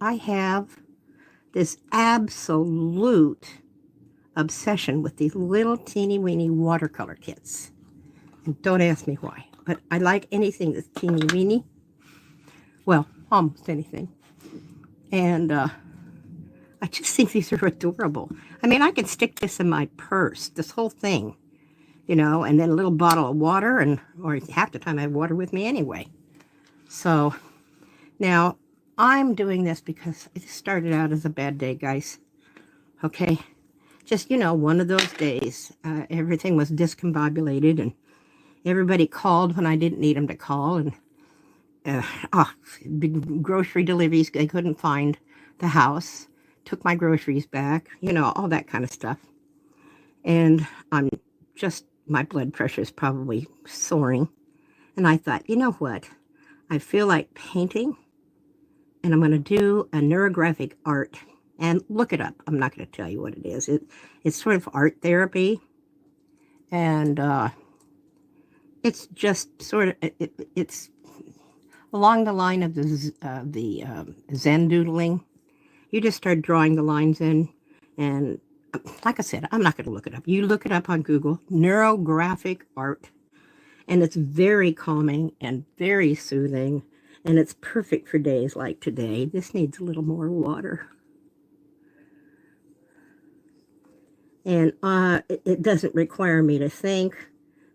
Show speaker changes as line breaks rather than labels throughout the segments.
I have this absolute obsession with these little teeny weeny watercolor kits. And don't ask me why, but I like anything that's teeny weeny. Well, almost anything. And I just think these are adorable. I mean, I could stick this in my purse, this whole thing, you know, and then a little bottle of water, and or half the time I have water with me anyway. So now I'm doing this because it started out as a bad day, guys. Okay, just, you know, one of those days. Everything was discombobulated, and everybody called when I didn't need them to call, and big grocery deliveries, they couldn't find the house, took my groceries back, you know, all that kind of stuff. And I'm just, my blood pressure is probably soaring. And I thought, you know what? I feel like painting, and I'm going to do a neurographic art. And look it up. I'm not going to tell you what it is. It's sort of art therapy. And it's just sort of, it's along the line of the Zen doodling. You just start drawing the lines in, and like I said, I'm not going to look it up. You look it up on Google, neurographic art, and it's very calming and very soothing, and it's perfect for days like today. This needs a little more water. And it doesn't require me to think,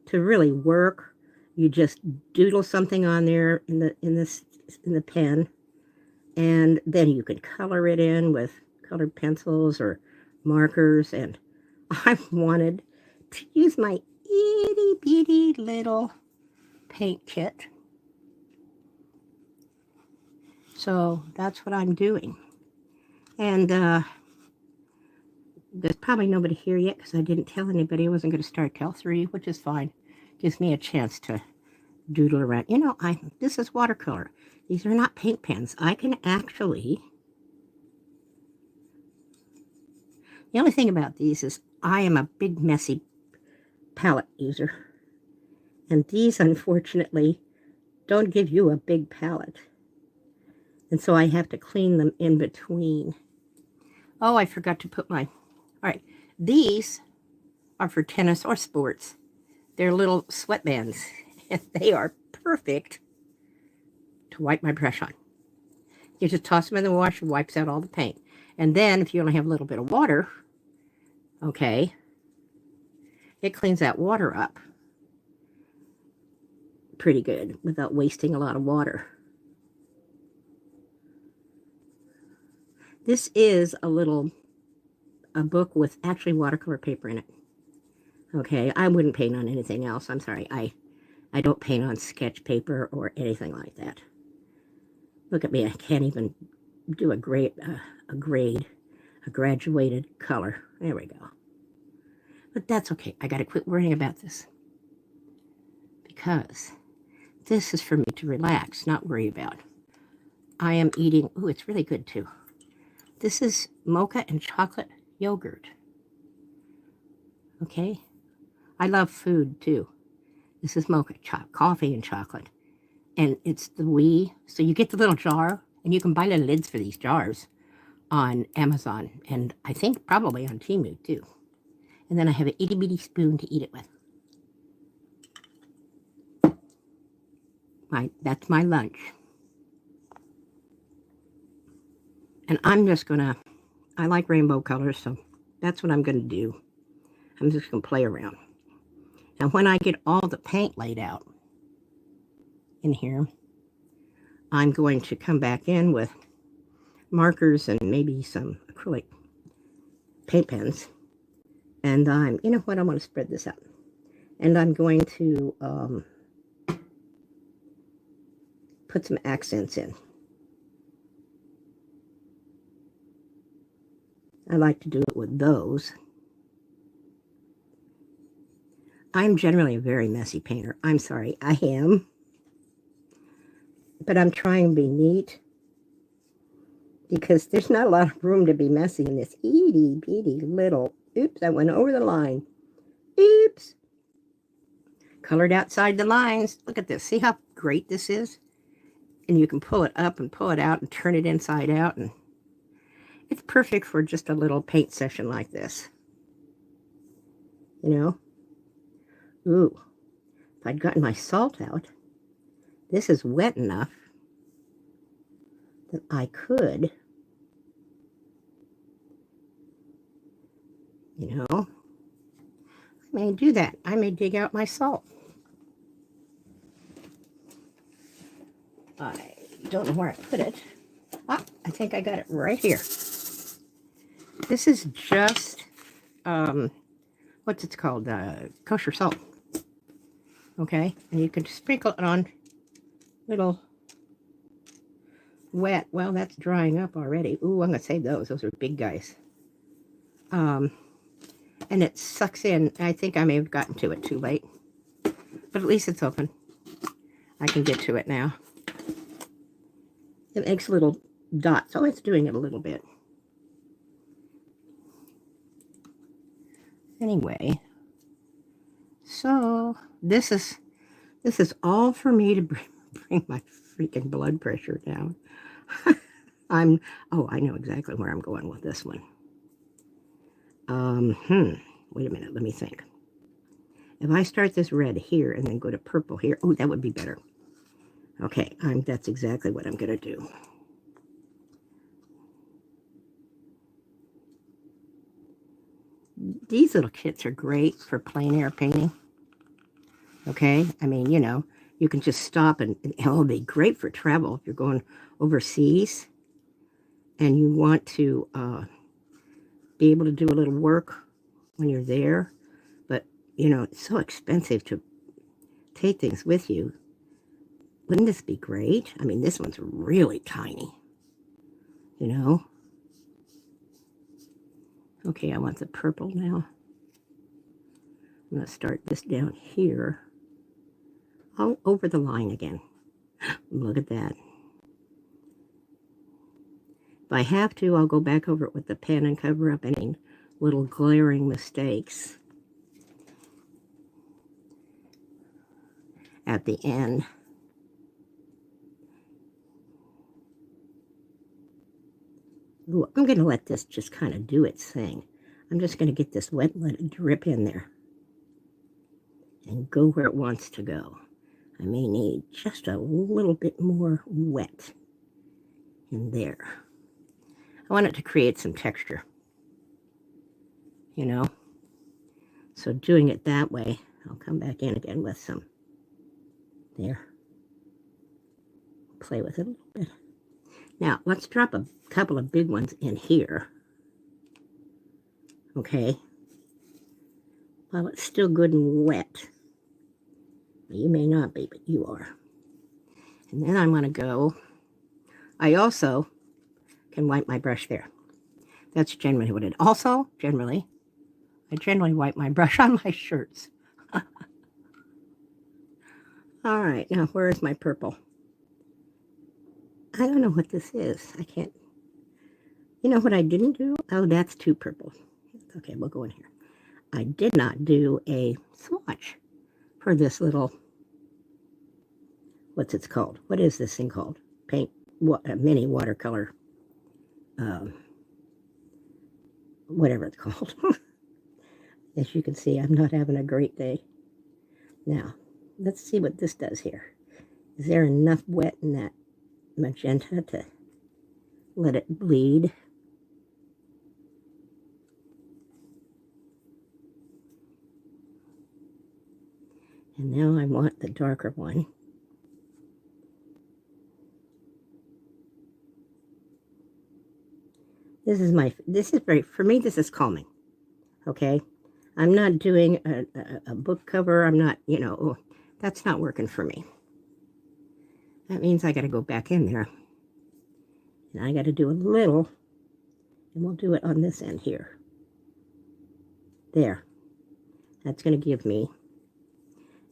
to really work. You just doodle something on there in the pen, and then you can color it in with colored pencils or markers. And I wanted to use my itty bitty little paint kit, so that's what I'm doing. And there's probably nobody here yet because I didn't tell anybody I wasn't going to start till 3, which is fine. Gives me a chance to doodle around. You know, this is watercolor. These are not paint pens. I can actually... The only thing about these is I am a big, messy palette user. And these, unfortunately, don't give you a big palette. And so I have to clean them in between. Oh, I forgot to put my... All right, these are for tennis or sports. They're little sweatbands, and they are perfect to wipe my brush on. You just toss them in the washer, wipes out all the paint. And then, if you only have a little bit of water, okay, it cleans that water up pretty good without wasting a lot of water. This is a book with actually watercolor paper in it. Okay, I wouldn't paint on anything else. I'm sorry. I don't paint on sketch paper or anything like that. Look at me. I can't even do a graduated color. There we go. But that's okay. I got to quit worrying about this, because this is for me to relax, not worry about. I am eating, ooh, it's really good too. This is mocha and chocolate yogurt. Okay? I love food too. This is mocha, coffee and chocolate. And it's the wee, so you get the little jar, and you can buy little lids for these jars on Amazon, and I think probably on Temu too. And then I have an itty bitty spoon to eat it with. That's my lunch. And I'm just gonna, I like rainbow colors, so that's what I'm gonna do. I'm just gonna play around. Now when I get all the paint laid out in here, I'm going to come back in with markers and maybe some acrylic paint pens. And you know what, I'm going to spread this out. And I'm going to put some accents in. I like to do it with those. I'm generally a very messy painter. I'm sorry, I am. But I'm trying to be neat, because there's not a lot of room to be messy in this itty bitty little, oops, I went over the line. Oops. Colored outside the lines. Look at this. See how great this is? and you can pull it up and pull it out and turn it inside out, and it's perfect for just a little paint session like this. You know? Ooh, if I'd gotten my salt out, this is wet enough that I could, you know, I may do that. I may dig out my salt. I don't know where I put it. Ah, I think I got it right here. This is just, what's it called? Kosher salt. Okay, and you can sprinkle it on little wet. Well, that's drying up already. Ooh, I'm going to save those. Those are big guys. And it sucks in. I think I may have gotten to it too late. But at least it's open. I can get to it now. It makes little dots. Oh, it's doing it a little bit. Anyway, so this is all for me to bring my freaking blood pressure down. Oh, I know exactly where I'm going with this one. Wait a minute, let me think. If I start this red here and then go to purple here, oh, that would be better. Okay, that's exactly what I'm going to do. These little kits are great for plein air painting. Okay, I mean, you know, you can just stop and it'll be great for travel if you're going overseas and you want to be able to do a little work when you're there. But, you know, it's so expensive to take things with you. Wouldn't this be great? I mean, this one's really tiny, you know. Okay, I want the purple now. I'm going to start this down here. Oh, over the line again. Look at that. If I have to, I'll go back over it with the pen and cover up any little glaring mistakes at the end. Ooh, I'm going to let this just kind of do its thing. I'm just going to get this wet and let it drip in there and go where it wants to go. I may need just a little bit more wet in there. I want it to create some texture, you know. So doing it that way, I'll come back in again with some there. Play with it a little bit. Now, let's drop a couple of big ones in here. Okay. While it's still good and wet. You may not be, but you are. And then I'm going to go. I also can wipe my brush there. That's generally what it is. Also, I generally wipe my brush on my shirts. All right, now where is my purple? I don't know what this is. I can't. You know what I didn't do? Oh, that's too purple. Okay, we'll go in here. I did not do a swatch for this little, what's it called? What is this thing called? Mini watercolor, whatever it's called. As you can see, I'm not having a great day. Now, let's see what this does here. Is there enough wet in that magenta to let it bleed? And now I want the darker one. For me, this is calming. Okay? I'm not doing a book cover. I'm not, you know, that's not working for me. That means I got to go back in there. And I got to do a little, and we'll do it on this end here. There. That's going to give me,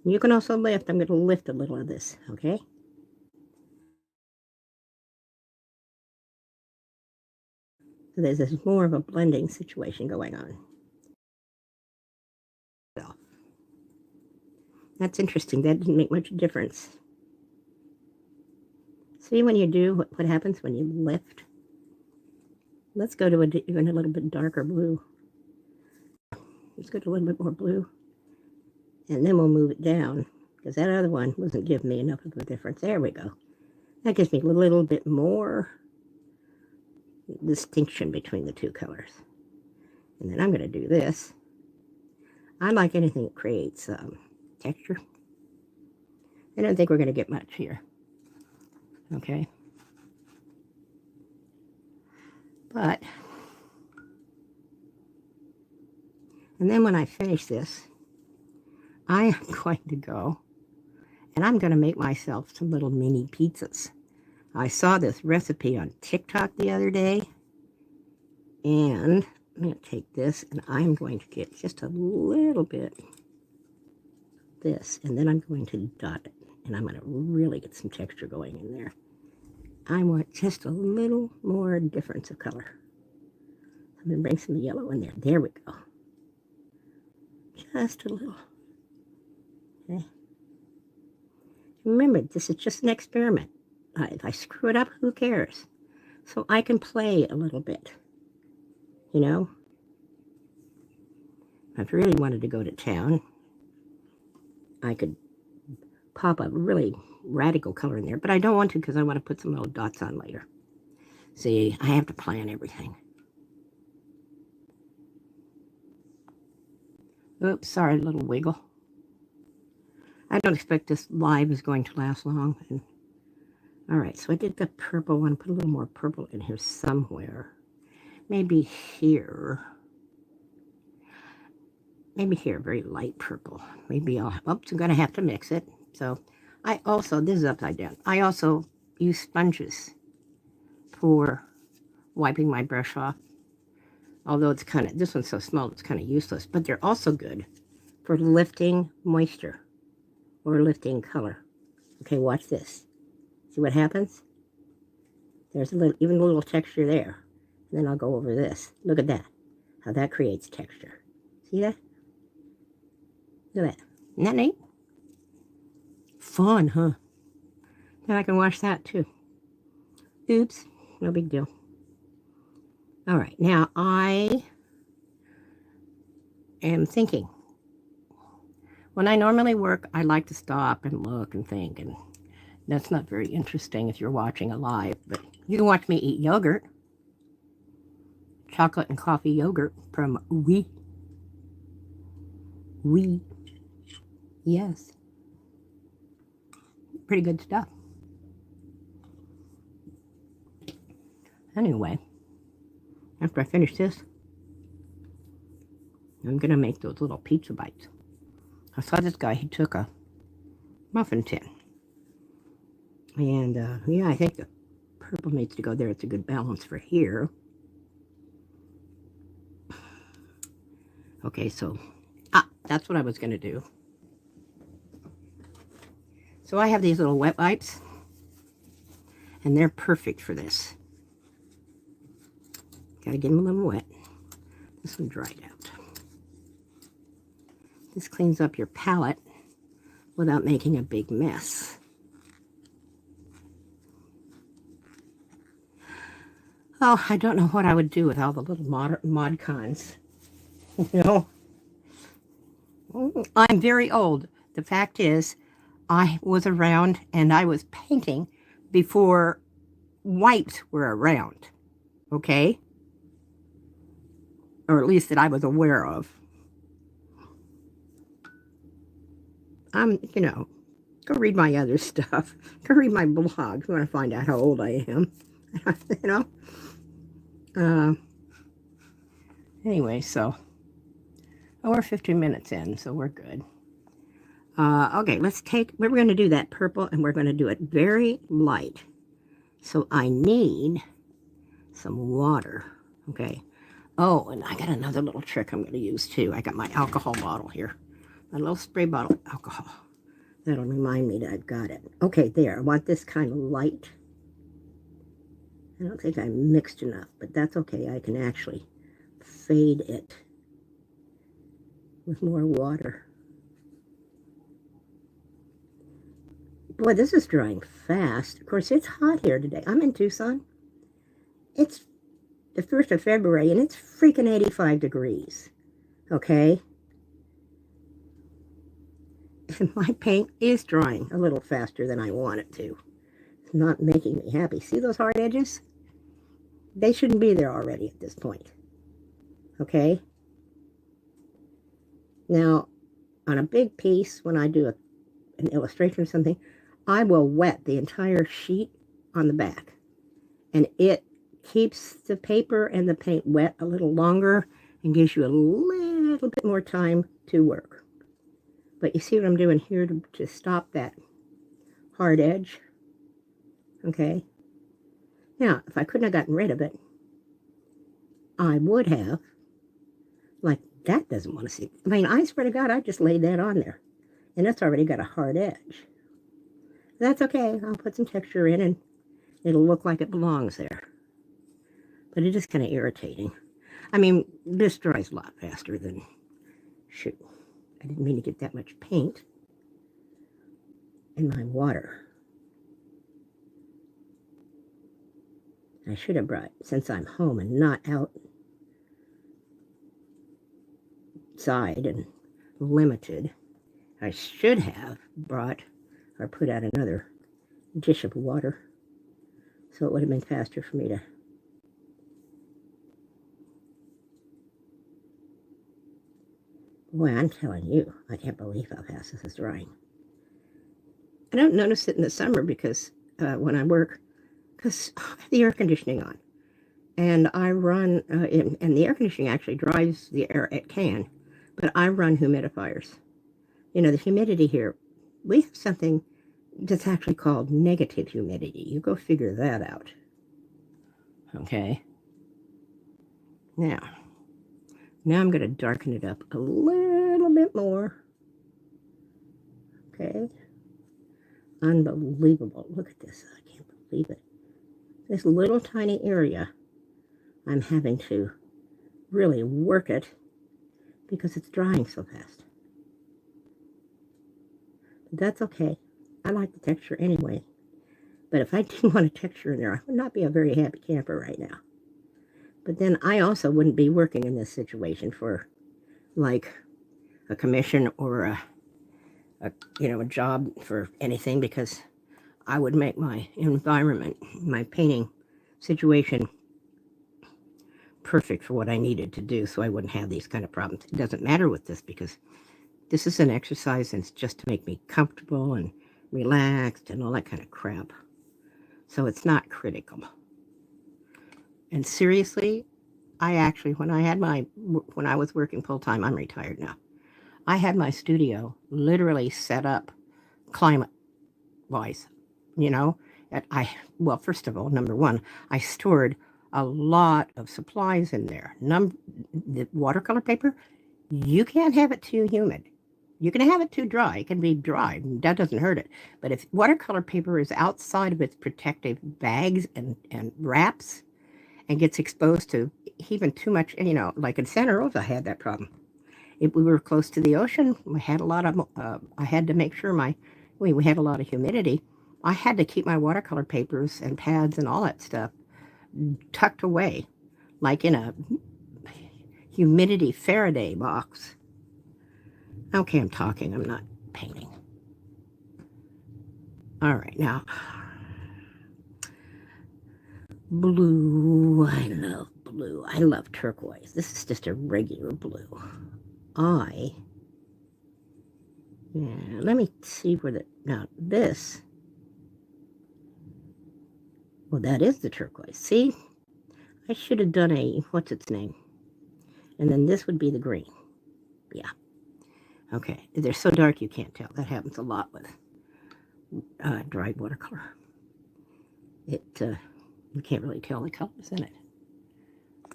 and you can also lift. I'm going to lift a little of this, okay? So there's this more of a blending situation going on. Well, that's interesting. That didn't make much difference. See when you do, what happens when you lift? Let's go to even a little bit darker blue. Let's go to a little bit more blue. And then we'll move it down, because that other one wasn't giving me enough of a difference. There we go. That gives me a little bit more distinction between the two colors. And then I'm going to do this. I like anything that creates texture. I don't think we're going to get much here. Okay. But, and then when I finish this, I am going to go and I'm going to make myself some little mini pizzas. I saw this recipe on TikTok the other day, and I'm going to take this and I'm going to get just a little bit this, and then I'm going to dot it, and I'm going to really get some texture going in there. I want just a little more difference of color. I'm going to bring some yellow in there. There we go. Just a little. Okay. Remember, this is just an experiment. If I screw it up, who cares? So I can play a little bit. You know? If I really wanted to go to town, I could pop a really radical color in there, but I don't want to because I want to put some little dots on later. See, I have to plan everything. Oops, sorry, little wiggle. I don't expect this live is going to last long. And, all right, so I did the purple one. Put a little more purple in here somewhere. Maybe here. Maybe here, very light purple. Maybe I'll, oops, I'm going to have to mix it. So I also, this is upside down. I also use sponges for wiping my brush off. Although it's kind of, this one's so small, it's kind of useless. But they're also good for lifting moisture or lifting color. Okay, watch this. See what happens? There's a little, even a little texture there. And then I'll go over this. Look at that. How that creates texture. See that? Look at that. Isn't that neat? Fun, huh? Then I can wash that too. Oops, no big deal. All right, now I am thinking. When I normally work, I like to stop and look and think, and that's not very interesting if you're watching a live, but you can watch me eat yogurt. Chocolate and coffee yogurt from Oui. Oui. Yes. Pretty good stuff. Anyway, after I finish this, I'm going to make those little pizza bites. I saw this guy, he took a muffin tin. And, yeah, I think the purple needs to go there. It's a good balance for here. Okay, so, that's what I was going to do. So I have these little wet wipes, and they're perfect for this. Gotta get them a little wet. This one dried out. This cleans up your palette without making a big mess. Oh, I don't know what I would do with all the little Mod Cons. You know? I'm very old. The fact is, I was around and I was painting before wipes were around. Okay? Or at least that I was aware of. You know, go read my other stuff. Go read my blog if you want to find out how old I am. You know? Anyway, so we're 15 minutes in, so we're good. Okay, we're going to do that purple, and we're going to do it very light. So I need some water, okay? Oh, and I got another little trick I'm going to use, too. I got my alcohol bottle here. My little spray bottle of alcohol. That'll remind me that I've got it. Okay, there. I want this kind of light. I don't think I mixed enough, but that's okay. I can actually fade it with more water. Boy, this is drying fast. Of course, it's hot here today. I'm in Tucson. It's the 1st of February, and it's freaking 85 degrees. Okay? And my paint is drying a little faster than I want it to. It's not making me happy. See those hard edges? They shouldn't be there already at this point. Okay? Now, on a big piece, when I do an illustration or something, I will wet the entire sheet on the back. And it keeps the paper and the paint wet a little longer and gives you a little bit more time to work. But you see what I'm doing here to stop that hard edge? Okay. Now, if I couldn't have gotten rid of it, I would have. Like, that doesn't want to see. I mean, I swear to God, I just laid that on there. And it's already got a hard edge. That's okay. I'll put some texture in and it'll look like it belongs there. But it is kind of irritating. I mean, this dries a lot faster than... Shoot. I didn't mean to get that much paint in my water. I should have brought, since I'm home and not outside and limited, I should have brought or put out another dish of water, so it would have been faster for me to... Boy, I'm telling you, I can't believe how fast this is drying. I don't notice it in the summer because when I work, because I have the air conditioning on. And I run, and the air conditioning actually dries the air, it can, but I run humidifiers. You know, the humidity here, we have something that's actually called negative humidity. You go figure that out. Okay. Now I'm going to darken it up a little bit more. Okay. Unbelievable. Look at this. I can't believe it. This little tiny area, I'm having to really work it because it's drying so fast. But that's okay. I like the texture anyway. But if I didn't want a texture in there, I would not be a very happy camper right now. But then I also wouldn't be working in this situation for like a commission or a job for anything, because I would make my environment, my painting situation perfect for what I needed to do, so I wouldn't have these kind of problems. It doesn't matter with this because this is an exercise and it's just to make me comfortable and relaxed and all that kind of crap. So it's not critical. And seriously, I actually, when I was working full-time, I'm retired now, I had my studio literally set up climate-wise, you know. Well, first of all, number one, I stored a lot of supplies in there. The watercolor paper, you can't have it too humid. You can have it too dry. It can be dry. That doesn't hurt it. But if watercolor paper is outside of its protective bags and wraps and gets exposed to even too much, like in Santa Rosa, I had that problem. We were close to the ocean. We had a lot of, I had to make sure we had a lot of humidity. I had to keep my watercolor papers and pads and all that stuff tucked away, like in a humidity Faraday box. Okay, I'm talking, I'm not painting. All right, now, blue, I love blue. I love turquoise. This is just a regular blue. Let me see where now this, well, that is the turquoise. See, I should have done what's its name? And then this would be the green. Yeah. Okay, they're so dark you can't tell. That happens a lot with dried watercolor. You can't really tell the colors in it.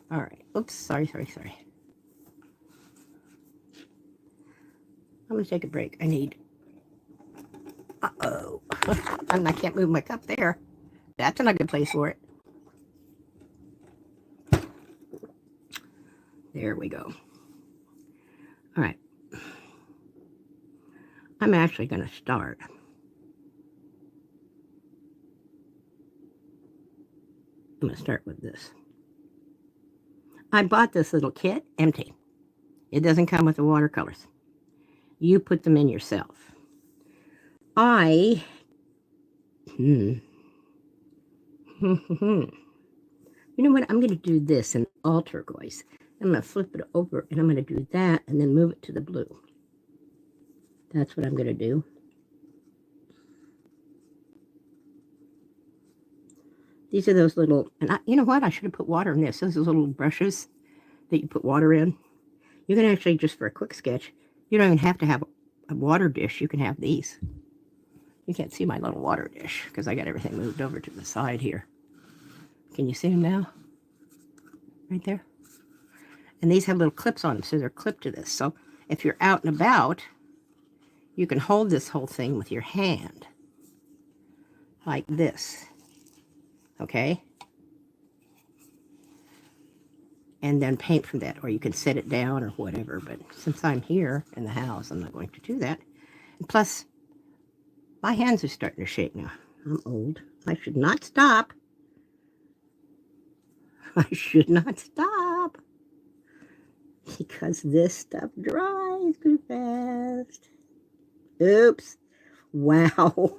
All right, oops, sorry. I'm gonna take a break. I need, and I can't move my cup there. That's not a good place for it. There we go. All right. I'm actually going to start going to start with this. I bought this little kit empty. It doesn't come with the watercolors. You put them in yourself. You know what? I'm going to do this in all turquoise. I'm going to flip it over, and I'm going to do that, and then move it to the blue. That's what I'm going to do. These are those little, and you know what? I should have put water in this. Those are little brushes that you put water in. You can actually, just for a quick sketch, you don't even have to have a water dish. You can have these. You can't see my little water dish because I got everything moved over to the side here. Can you see them now? Right there? And these have little clips on them, so they're clipped to this. So if you're out and about, you can hold this whole thing with your hand. Like this. Okay? And then paint from that. Or you can set it down or whatever. But since I'm here in the house, I'm not going to do that. And plus, my hands are starting to shake now. I'm old. I should not stop. I should not stop. Because this stuff dries too fast. Oops. Wow.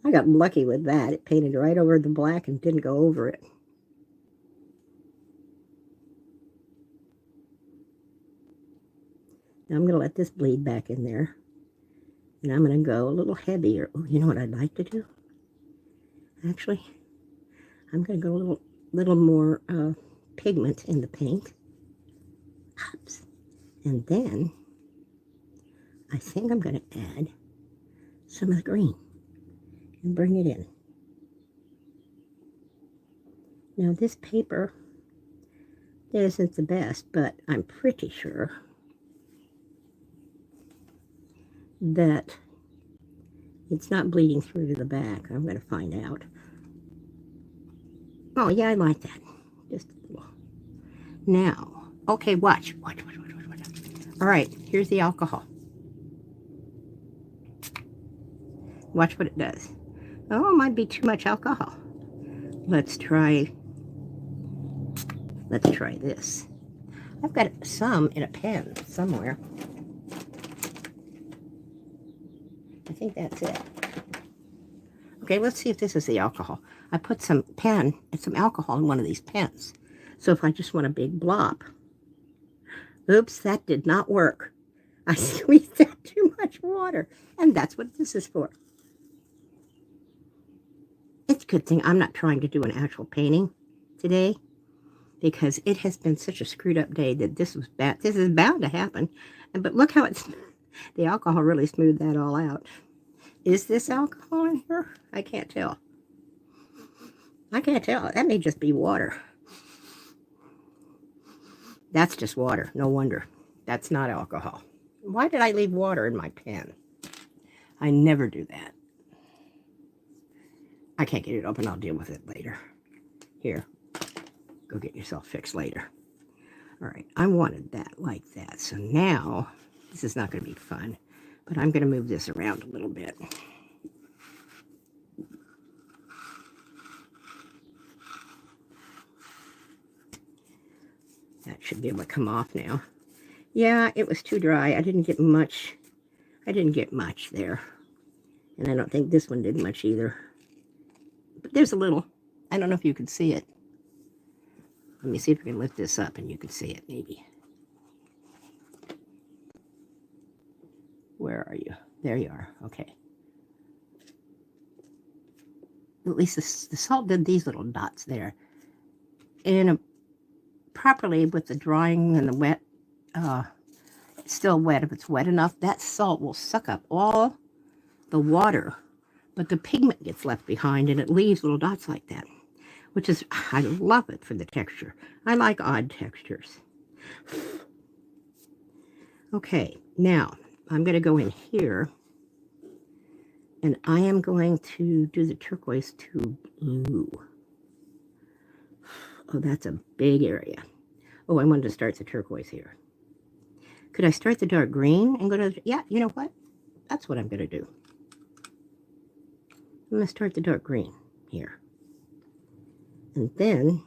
I got lucky with that. It painted right over the black and didn't go over it. Now I'm going to let this bleed back in there. And I'm going to go a little heavier. Oh, you know what I'd like to do? Actually, I'm going to go a little more pigment in the paint. Oops. And then I think I'm going to add some of the green and bring it in. Now this paper isn't the best, but I'm pretty sure that it's not bleeding through to the back. I'm going to find out. Oh, yeah, I like that. Just a little. Now, okay, watch. All right, here's the alcohol. Watch what it does. Oh, it might be too much alcohol. Let's try this. I've got some in a pen somewhere. I think that's it. Okay, let's see if this is the alcohol. I put some alcohol in one of these pens. So if I just want a big blob. Oops, that did not work. I squeezed out too much water. And that's what this is for. It's a good thing I'm not trying to do an actual painting today, because it has been such a screwed up day that this was bad. This is bound to happen. But look how the alcohol really smoothed that all out. Is this alcohol in here? I can't tell. I can't tell. That may just be water. That's just water. No wonder. That's not alcohol. Why did I leave water in my pen? I never do that. I can't get it open. I'll deal with it later. Here. Go get yourself fixed later. All right. I wanted that like that. So now, this is not going to be fun, but I'm going to move this around a little bit. That should be able to come off now. Yeah, it was too dry. I didn't get much. There. And I don't think this one did much either. But there's a little. I don't know if you can see it. Let me see if I can lift this up and you can see it, maybe. Where are you? There you are. Okay. At least the salt did these little dots there. And properly with the drying and the wet, it's still wet. If it's wet enough, that salt will suck up all the water, but the pigment gets left behind and it leaves little dots like that, which is, I love it for the texture. I like odd textures. Okay, now I'm going to go in here and I am going to do the turquoise to blue. Oh, that's a big area. Oh, I wanted to start the turquoise here. Could I start the dark green and go to, yeah, you know what? That's what I'm going to do. I'm going to start the dark green here. And then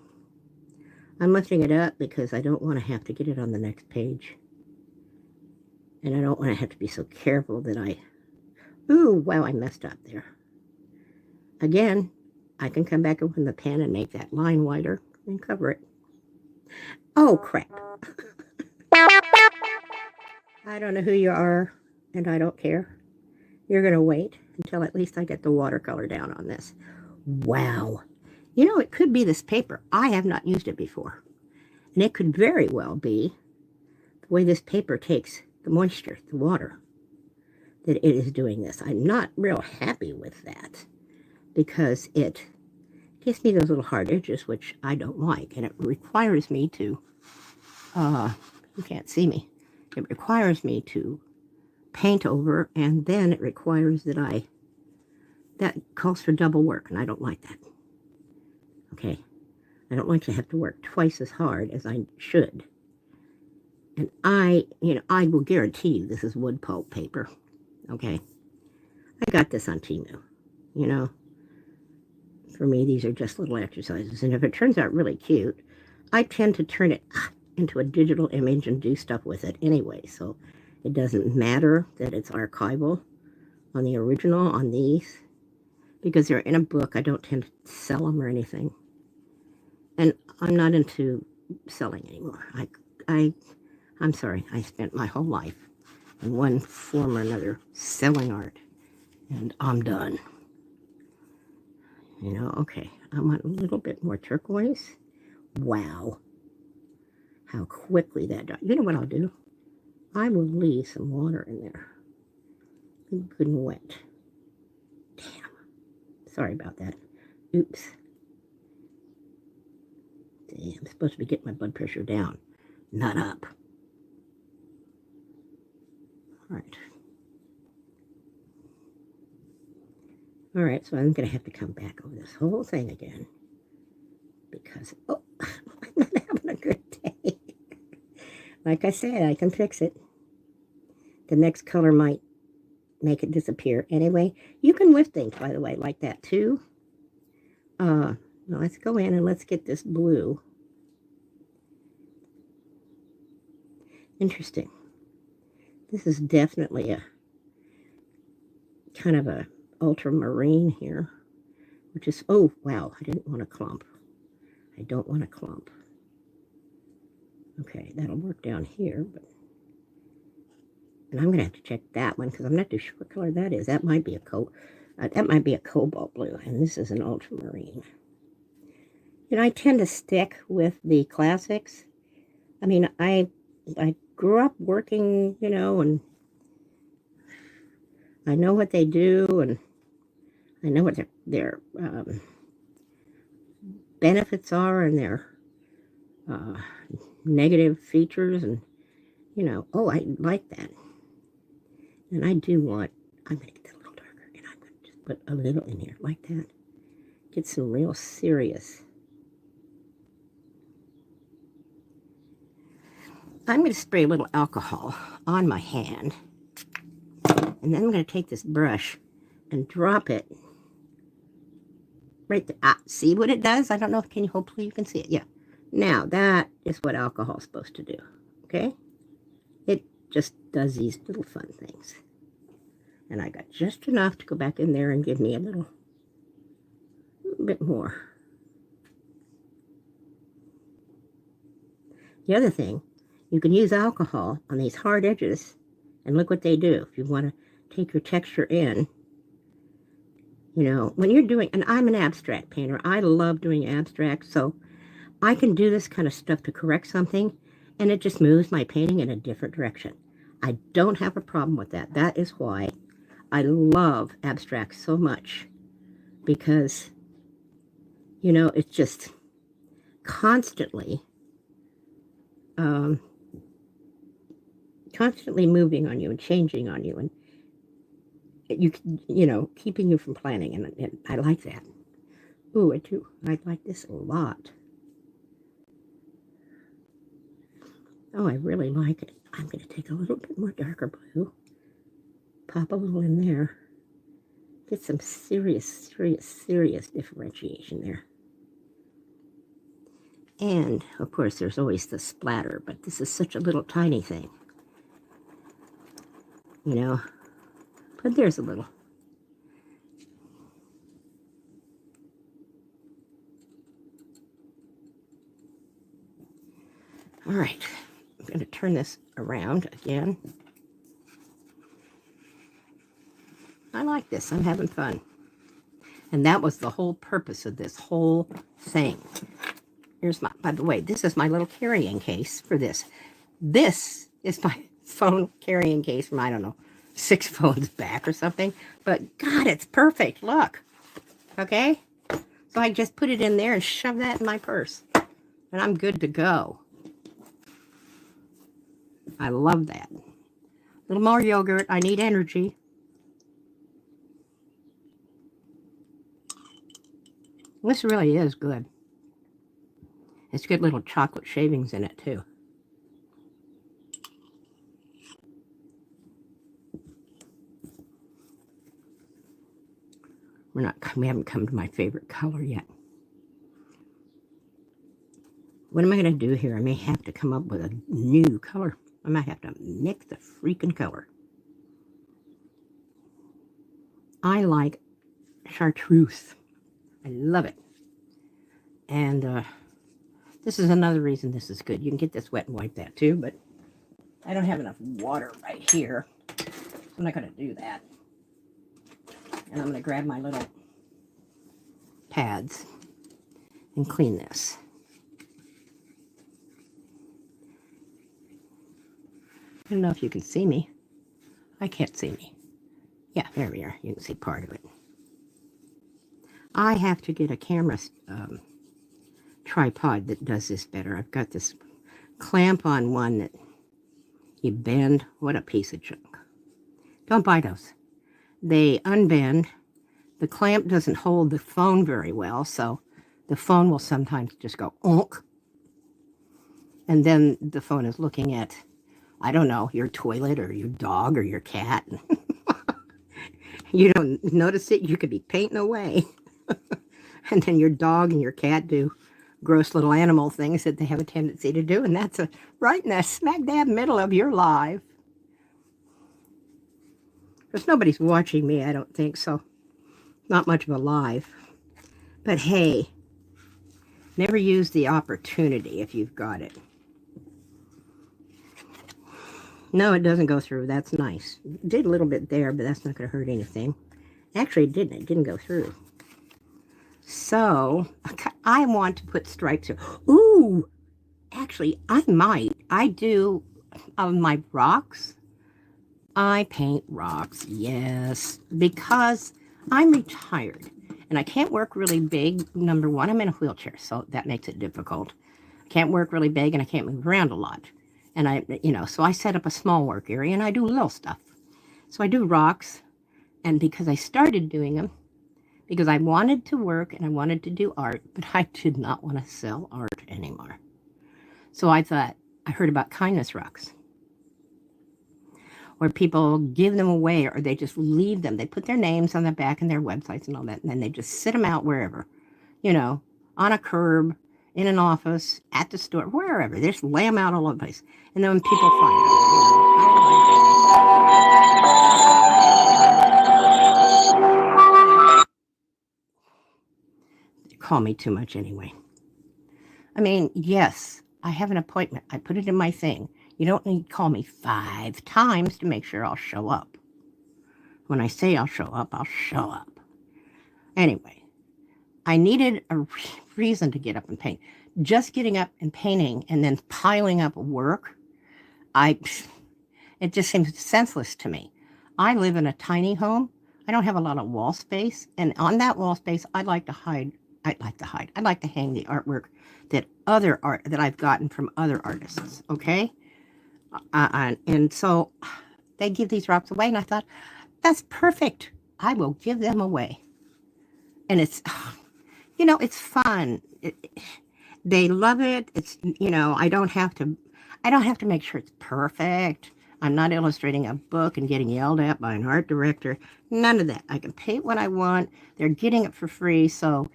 I'm lifting it up because I don't want to have to get it on the next page. And I don't want to have to be so careful that ooh, wow, I messed up there. Again, I can come back with the pen and make that line wider and cover it. Oh, crap. I don't know who you are, and I don't care. You're going to wait until at least I get the watercolor down on this. Wow. You know, it could be this paper. I have not used it before. And it could very well be the way this paper takes the moisture, the water, that it is doing this. I'm not real happy with that because it gives me those little hard edges, which I don't like. And it requires me to, you can't see me, it requires me to paint over, and then it requires that that calls for double work, and I don't like that. Okay, I don't like to have to work twice as hard as I should. And I will guarantee you this is wood pulp paper. Okay, I got this on Temu. You know, for me, these are just little exercises, and if it turns out really cute, I tend to turn it into a digital image and do stuff with it anyway, so it doesn't matter that it's archival on the original on these, because they're in a book. I don't tend to sell them or anything. And I'm not into selling anymore. I'm sorry, I spent my whole life in one form or another selling art, and I'm done. You know, okay, I want a little bit more turquoise. Wow. How quickly that dries. You know what I'll do? I will leave some water in there. Good and wet. Damn. Sorry about that. Oops. Damn, I'm supposed to be getting my blood pressure down, not up. All right. All right, so I'm going to have to come back over this whole thing again because, oh, I'm not having a good day. Like I said, I can fix it. The next color might make it disappear. Anyway, you can lift things, by the way, like that too. Now let's go in and let's get this blue. Interesting. This is definitely a kind of a ultramarine here, which is, oh, wow, I didn't want a clump. I don't want a clump. Okay, that'll work down here, but, and I'm going to have to check that one because I'm not too sure what color that is. That might be a cobalt blue, and this is an ultramarine. You know, I tend to stick with the classics. I mean, I grew up working, you know, and I know what they do, and I know what their benefits are and their negative features, and, you know, oh, I like that. And I do want, I'm going to get that a little darker, and I'm going to just put a little in here like that. Get some real serious. I'm going to spray a little alcohol on my hand, and then I'm going to take this brush and drop it right there. Ah, see what it does? I don't know. Hopefully you can see it. Yeah. Now, that is what alcohol is supposed to do. Okay? It just does these little fun things. And I got just enough to go back in there and give me a little bit more. The other thing, you can use alcohol on these hard edges, and look what they do. If you want to take your texture in, you know, when you're doing, and I'm an abstract painter, I love doing abstract, so I can do this kind of stuff to correct something, and it just moves my painting in a different direction. I don't have a problem with that. That is why I love abstract so much, because, you know, it's just constantly moving on you and changing on you, and you know, keeping you from planning, and I like that. Ooh, I like this a lot. Oh, I really like it. I'm going to take a little bit more darker blue, pop a little in there, get some serious differentiation there. And, of course, there's always the splatter, but this is such a little tiny thing. You know, but there's a little. All right, I'm going to turn this around again. I like this. I'm having fun. And that was the whole purpose of this whole thing. Here's my, by the way, this is my little carrying case for this. This is my phone carrying case from, I don't know, 6 phones back or something. But God, it's perfect. Look. Okay? So I just put it in there and shove that in my purse. And I'm good to go. I love that. A little more yogurt. I need energy. This really is good. It's got little chocolate shavings in it, too. We haven't come to my favorite color yet. What am I going to do here? I may have to come up with a new color. I might have to mix the freaking color. I like chartreuse. I love it. And this is another reason this is good. You can get this wet and wipe that too, but I don't have enough water right here. So I'm not going to do that. And I'm going to grab my little pads and clean this. I don't know if you can see me. I can't see me. Yeah, there we are. You can see part of it. I have to get a camera tripod that does this better. I've got this clamp on one that you bend. What a piece of junk. Don't buy those. They unbend. The clamp doesn't hold the phone very well, so the phone will sometimes just go onk. And then the phone is looking at, I don't know, your toilet or your dog or your cat. You don't notice it, you could be painting away. And then your dog and your cat do gross little animal things that they have a tendency to do, and that's right in the smack dab middle of your life. Because nobody's watching me, I don't think, so not much of a live. But hey, never use the opportunity if you've got it. No, it doesn't go through. That's nice. It did a little bit there, but that's not going to hurt anything. Actually, it didn't. It didn't go through. So, I want to put stripes here. Ooh! Actually, I might. I do my rocks. I paint rocks, yes, because I'm retired and I can't work really big. Number one, I'm in a wheelchair, so that makes it difficult. I can't work really big and I can't move around a lot. And so I set up a small work area and I do little stuff. So I do rocks, and because I started doing them, because I wanted to work and I wanted to do art, but I did not want to sell art anymore. So I thought, I heard about kindness rocks, where people give them away or they just leave them. They put their names on the back and their websites and all that, and then they just sit them out wherever, on a curb, in an office, at the store, wherever. They just lay them out all over the place. And then when people find them, they call me too much anyway. I mean, yes, I have an appointment. I put it in my thing. You don't need to call me 5 times to make sure I'll show up. When I say I'll show up, I'll show up. Anyway, I needed a reason to get up and paint. Just getting up and painting and then piling up work, it just seems senseless to me. I live in a tiny home. I don't have a lot of wall space. And on that wall space, I'd like to hang the artwork that I've gotten from other artists, okay? And so they give these rocks away, and I thought, that's perfect. I will give them away. And it's, it's fun. They love it. It's, I don't have to make sure it's perfect. I'm not illustrating a book and getting yelled at by an art director. None of that. I can paint what I want. They're getting it for free. So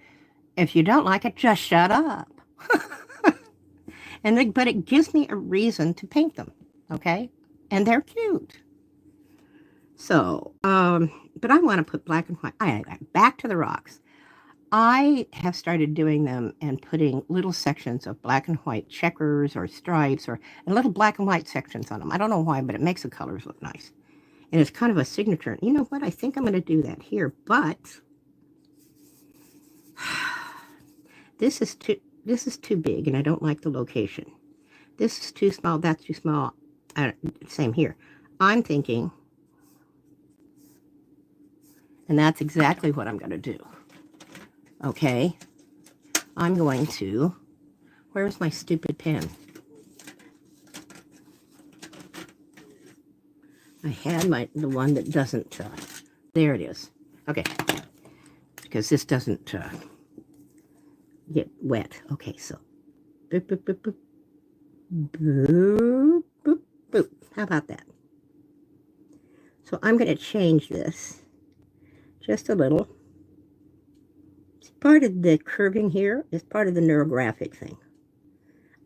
if you don't like it, just shut up. But it gives me a reason to paint them, okay? And they're cute. So, but I want to put black and white. Back to the rocks. I have started doing them and putting little sections of black and white checkers or stripes and little black and white sections on them. I don't know why, but it makes the colors look nice. And it's kind of a signature. You know what? I think I'm going to do that here, but this is too big, and I don't like the location. This is too small. That's too small. Same here. I'm thinking, and that's exactly what I'm going to do. Okay, I'm going to, where's my stupid pen? I had the one that doesn't, there it is. Okay, because this doesn't get wet. Okay, so, boop, boop, boop, boop, boop, boop, boop. How about that? So I'm going to change this just a little. Part of the curving here is part of the neurographic thing.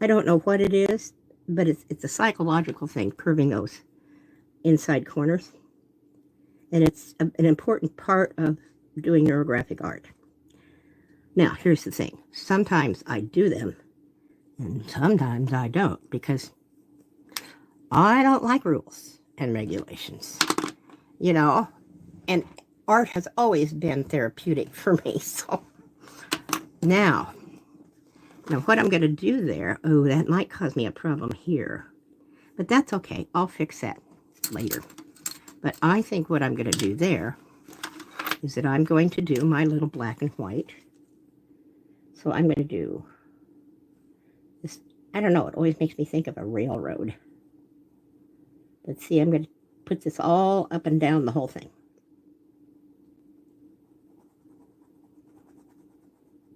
I don't know what it is, but it's a psychological thing, curving those inside corners. And it's an important part of doing neurographic art. Now, here's the thing. Sometimes I do them, and sometimes I don't, because I don't like rules and regulations, you know, and art has always been therapeutic for me, so... Now what I'm going to do there, oh, that might cause me a problem here. But that's okay. I'll fix that later. But I think what I'm going to do there is that I'm going to do my little black and white. So I'm going to do this. I don't know. It always makes me think of a railroad. But see, I'm going to put this all up and down the whole thing.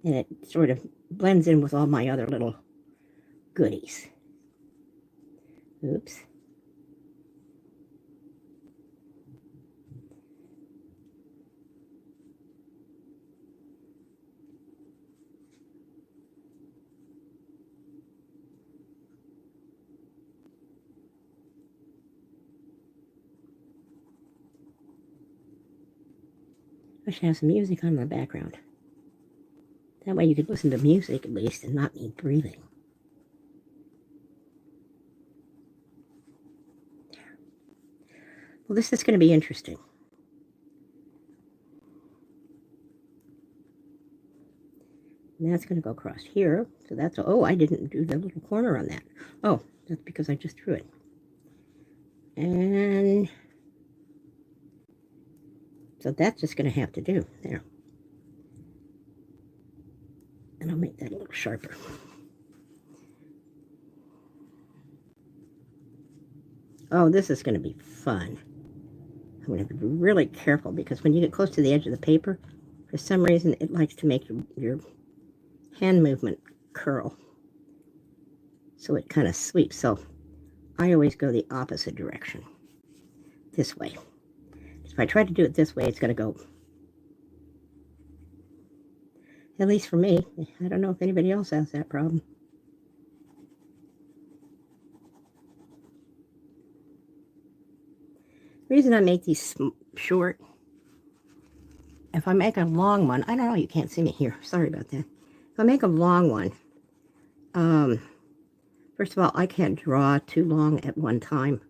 And it sort of blends in with all my other little goodies. Oops. I should have some music on in the background. That way you could listen to music at least and not me breathing. There. Well, this is going to be interesting. And that's going to go across here. So that's, oh, I didn't do the little corner on that. Oh, that's because I just drew it. And so that's just going to have to do there. And I'll make that a little sharper. Oh, this is going to be fun. I'm going to have to be really careful because when you get close to the edge of the paper, for some reason it likes to make your hand movement curl. So it kind of sweeps. So I always go the opposite direction. This way. If I try to do it this way, it's going to go... At least for me. I don't know if anybody else has that problem. The reason I make these short, if I make a long one, I don't know, you can't see me here. Sorry about that. If I make a long one, first of all, I can't draw too long at one time.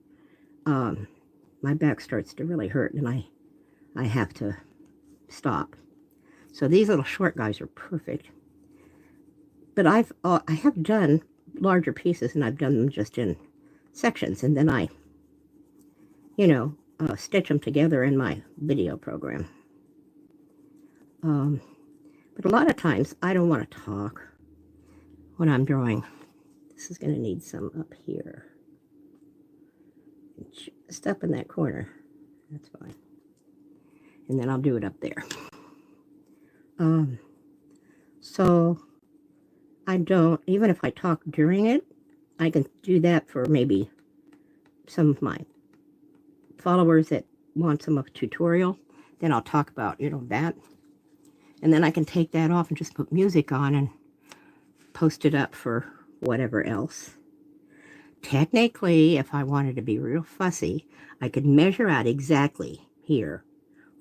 My back starts to really hurt and I have to stop. So these little short guys are perfect. But I have done larger pieces, and I've done them just in sections, and then I, you know, stitch them together in my video program. But a lot of times I don't want to talk when I'm drawing. This is going to need some up here. Just up in that corner. That's fine. And then I'll do it up there. So I don't, even if I talk during it, I can do that for maybe some of my followers that want some of a tutorial. Then I'll talk about, you know, that. And then I can take that off and just put music on and post it up for whatever else. Technically, if I wanted to be real fussy, I could measure out exactly here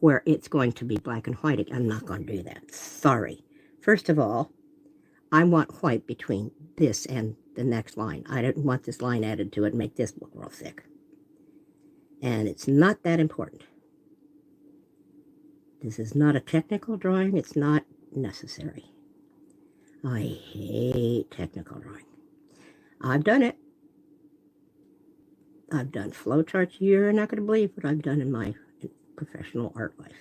where it's going to be black and white. I'm not going to do that. Sorry. First of all, I want white between this and the next line. I don't want this line added to it and make this look real thick. And it's not that important. This is not a technical drawing. It's not necessary. I hate technical drawing. I've done it. I've done flowcharts. You're not going to believe what I've done in my professional art life.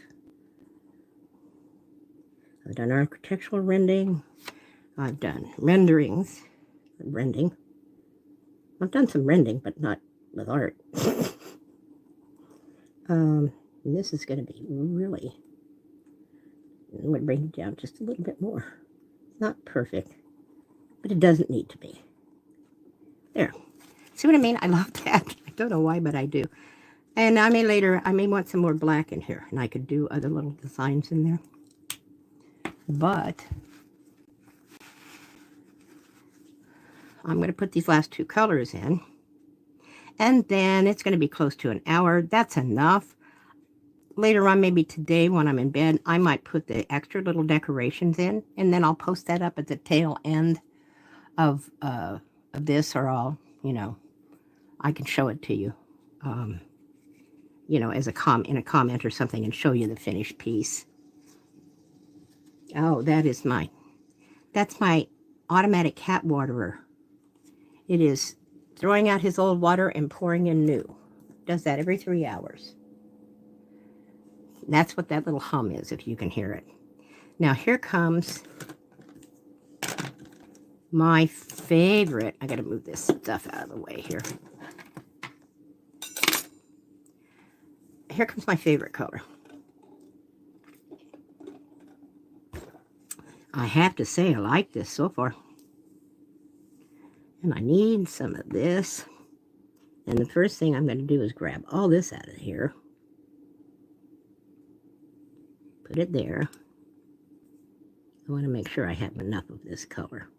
I've done architectural rendering. I've done renderings. Rending. I've done some rending, but not with art. And this is going to be really... I'm going to bring it down just a little bit more. It's not perfect, but it doesn't need to be. There. See what I mean? I love that. I don't know why, but I do. And I may want some more black in here, and I could do other little designs in there. But I'm going to put these last two colors in, and then it's going to be close to an hour. That's enough. Later on, maybe today when I'm in bed, I might put the extra little decorations in, and then I'll post that up at the tail end of this, or I'll, I can show it to you, as in a comment or something, and show you the finished piece. Oh, that's my automatic cat waterer. It is throwing out his old water and pouring in new. Does that every 3 hours. That's what that little hum is, if you can hear it. Now, here comes my favorite. I got to move this stuff out of the way here. Here comes my favorite color. I have to say, I like this so far. And I need some of this. And the first thing I'm going to do is grab all this out of here. Put it there. I want to make sure I have enough of this color.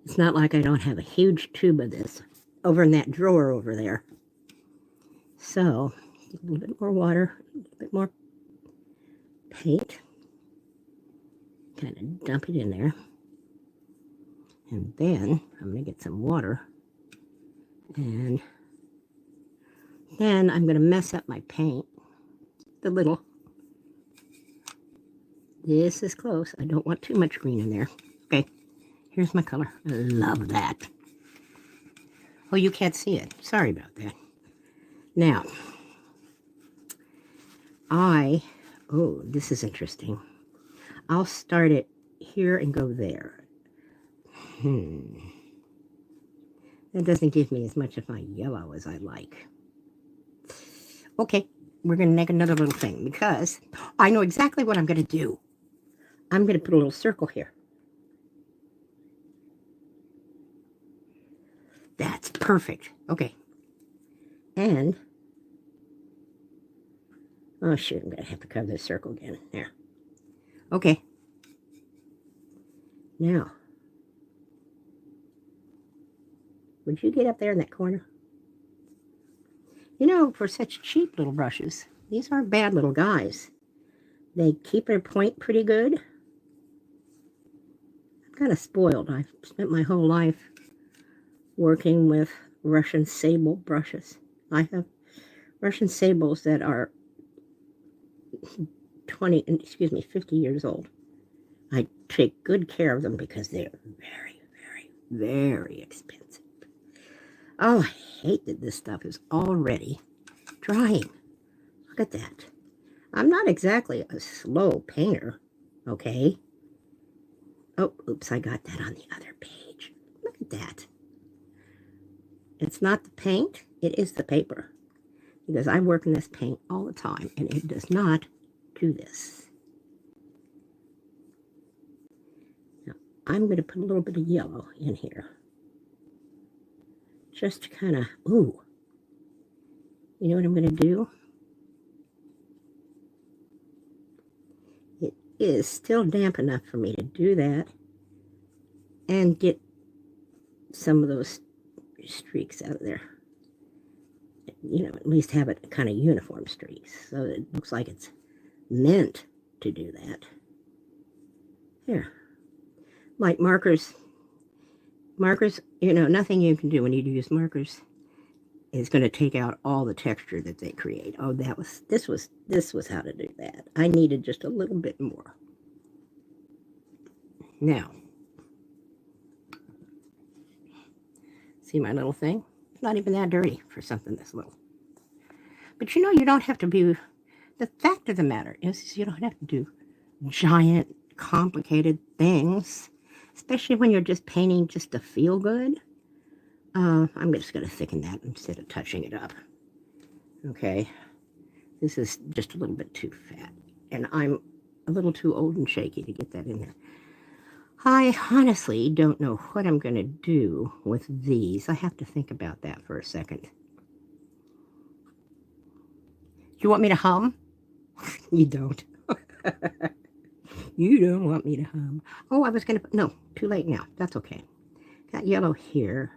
It's not like I don't have a huge tube of this over in that drawer over there. So, a little bit more water, a little bit more paint. Kind of dump it in there. And then I'm going to get some water. And then I'm going to mess up my paint. The little. This is close. I don't want too much green in there. Okay, here's my color. I love that. Oh, you can't see it. Sorry about that. Now, oh, this is interesting. I'll start it here and go there. That doesn't give me as much of my yellow as I like. Okay, we're going to make another little thing because I know exactly what I'm going to do. I'm going to put a little circle here. That's perfect. Okay. And, oh shoot, I'm going to have to cover this circle again. There. Okay. Now, would you get up there in that corner? For such cheap little brushes, these aren't bad little guys. They keep their point pretty good. I'm kind of spoiled. I've spent my whole life working with Russian sable brushes. I have Russian sables that are 50 years old. I take good care of them because they're very, very, very expensive. Oh, I hate that this stuff is already drying. Look at that. I'm not exactly a slow painter, okay? Oh, oops, I got that on the other page. Look at that. It's not the paint, it is the paper. Because I work in this paint all the time, and it does not do this. Now, I'm going to put a little bit of yellow in here. Just to kind of, ooh. You know what I'm going to do? It is still damp enough for me to do that and get some of those streaks out of there. You know, at least have it kind of uniform streaks, so it looks like it's meant to do that. Here, like markers, you know, nothing you can do when you use markers is going to take out all the texture that they create. Oh, this was how to do that. I needed just a little bit more. Now, see my little thing? It's not even that dirty for something this little. But you know, you don't have to be, the fact of the matter is you don't have to do giant, complicated things, especially when you're just painting just to feel good. I'm just going to thicken that instead of touching it up. Okay, this is just a little bit too fat, and I'm a little too old and shaky to get that in there. I honestly don't know what I'm going to do with these. I have to think about that for a second. You want me to hum? You don't. You don't want me to hum. Oh, I was going to, no, too late now. That's okay. Got yellow here.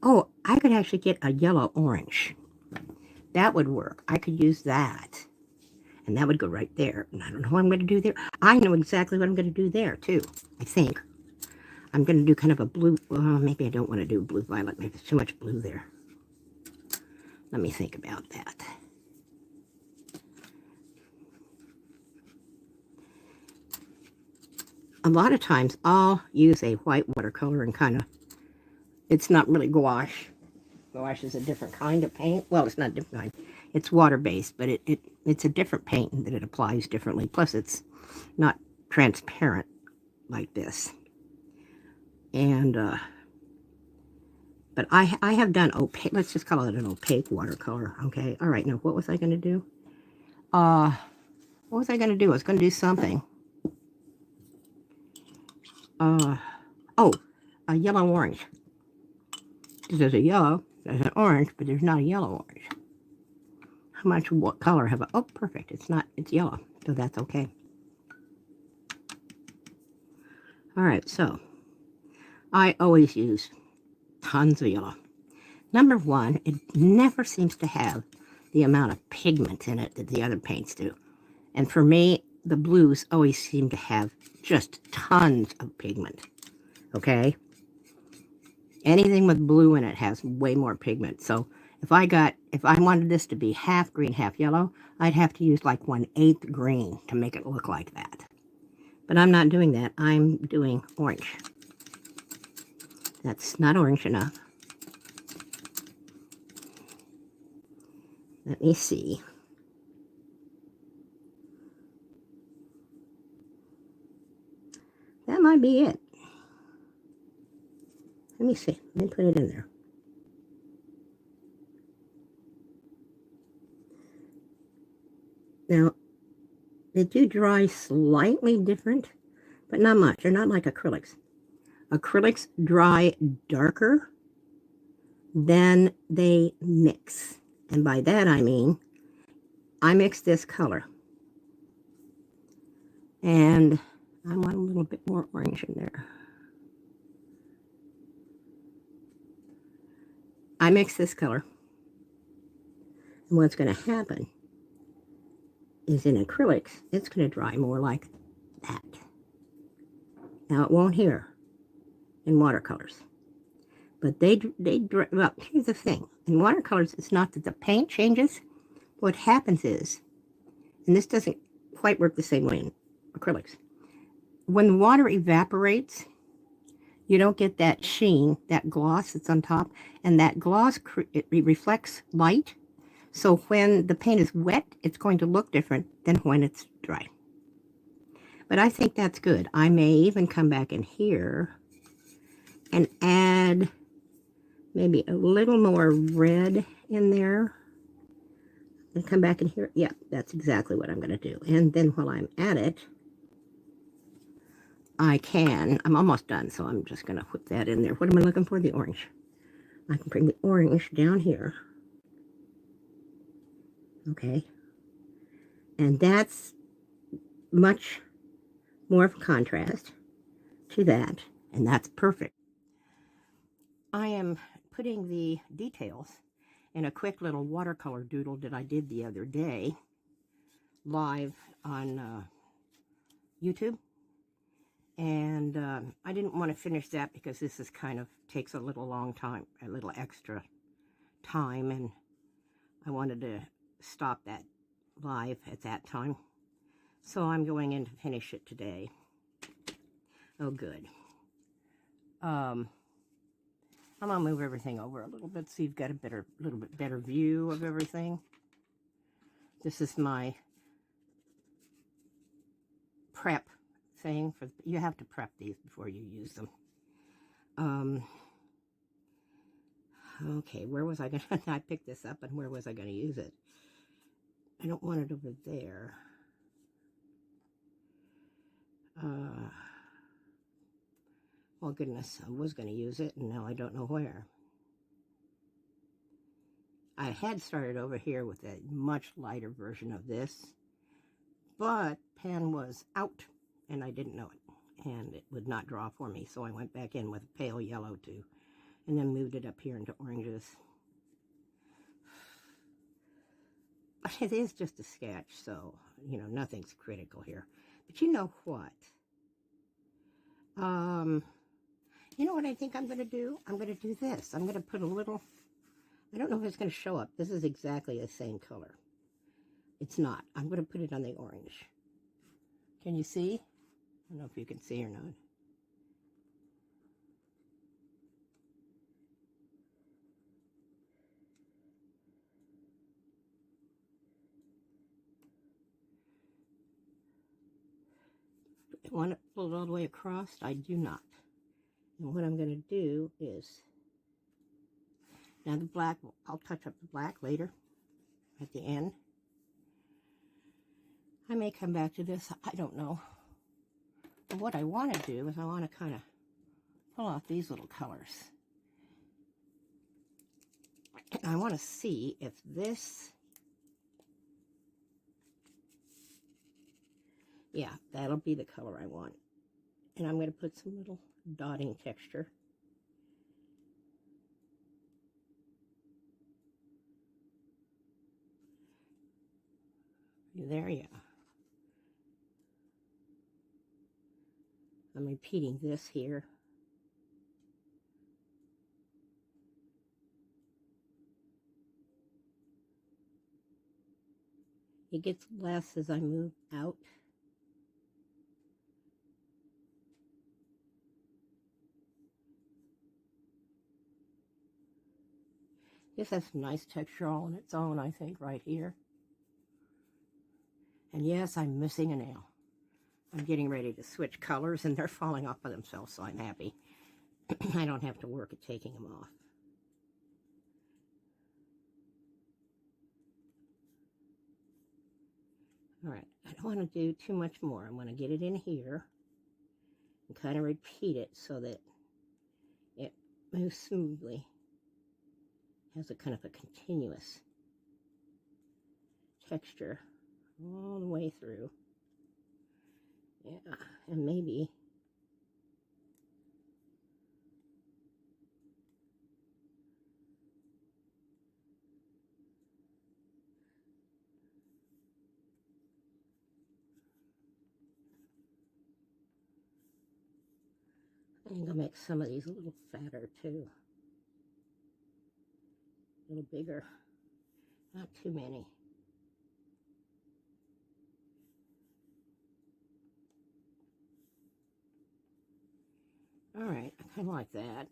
Oh, I could actually get a yellow orange. That would work. I could use that. And that would go right there. And I don't know what I'm going to do there. I know exactly what I'm going to do there, too. I think. I'm going to do kind of a blue. Well, maybe I don't want to do blue violet. Maybe there's too much blue there. Let me think about that. A lot of times I'll use a white watercolor and kind of, it's not really gouache. Gouache is a different kind of paint. Well, it's not a different kind. It's water-based, but it's a different paint that it applies differently. Plus, it's not transparent like this. And, but I have done opaque, let's just call it an opaque watercolor, okay? All right, now what was I going to do? What was I going to do? I was going to do something. Oh, a yellow-orange. There's a yellow, there's an orange, but there's not a yellow-orange. How much, what color have I? Oh, perfect. It's not, it's yellow, so that's okay. All right, so I always use tons of yellow. Number one, it never seems to have the amount of pigment in it that the other paints do. And for me, the blues always seem to have just tons of pigment, okay? Anything with blue in it has way more pigment. So if I wanted this to be half green, half yellow, I'd have to use like 1/8 green to make it look like that. But I'm not doing that. I'm doing orange. That's not orange enough. Let me see. That might be it. Let me see. Let me put it in there. Now, they do dry slightly different, but not much. They're not like acrylics. Acrylics dry darker than they mix. And by that I mean, I mix this color. And I want a little bit more orange in there. I mix this color. And what's going to happen is in acrylics, it's going to dry more like that. Now, it won't here in watercolors. But they dry, well, here's the thing. In watercolors, it's not that the paint changes. What happens is, and this doesn't quite work the same way in acrylics, when the water evaporates, you don't get that sheen, that gloss that's on top, and that gloss, it reflects light. So when the paint is wet, it's going to look different than when it's dry. But I think that's good. I may even come back in here and add maybe a little more red in there. And come back in here. Yeah, that's exactly what I'm going to do. And then while I'm at it, I'm almost done, so I'm just going to whip that in there. What am I looking for? The orange. I can bring the orange down here. Okay. And that's much more of a contrast to that. And that's perfect. I am putting the details in a quick little watercolor doodle that I did the other day live on YouTube. And I didn't want to finish that because this is kind of takes a little long time, a little extra time, and I wanted to stop that live at that time. So I'm going in to finish it today. Oh, good. I'm gonna move everything over a little bit so you've got a little bit better view of everything. This is my prep thing for. You have to prep these before you use them. Okay, where was I gonna? I picked this up, and where was I gonna use it? I don't want it over there. Well, goodness, I was going to use it, and now I don't know where. I had started over here with a much lighter version of this, but pen was out, and I didn't know it, and it would not draw for me, so I went back in with a pale yellow too, and then moved it up here into oranges. But it is just a sketch, so, you know, nothing's critical here. But you know what? You know what I think I'm going to do? I'm going to do this. I'm going to put a little, I don't know if it's going to show up. This is exactly the same color. It's not. I'm going to put it on the orange. Can you see? I don't know if you can see or not. I want to pull it all the way across. I do not. And what I'm going to do is, now the black, I'll touch up the black later at the end. I may come back to this, I don't know. But what I want to do is I want to kind of pull off these little colors. And I want to see if this, yeah, that'll be the color I want. And I'm going to put some little dotting texture. There you go. I'm repeating this here. It gets less as I move out. This has some nice texture all on its own, I think, right here. And yes, I'm missing a nail. I'm getting ready to switch colors, and they're falling off by themselves, so I'm happy. I don't have to work at taking them off. All right, I don't want to do too much more. I'm going to get it in here and kind of repeat it so that it moves smoothly. Has a kind of a continuous texture all the way through. Yeah, and maybe I think I'll make some of these a little fatter too. A little bigger. Not too many. All right, I kind of like that.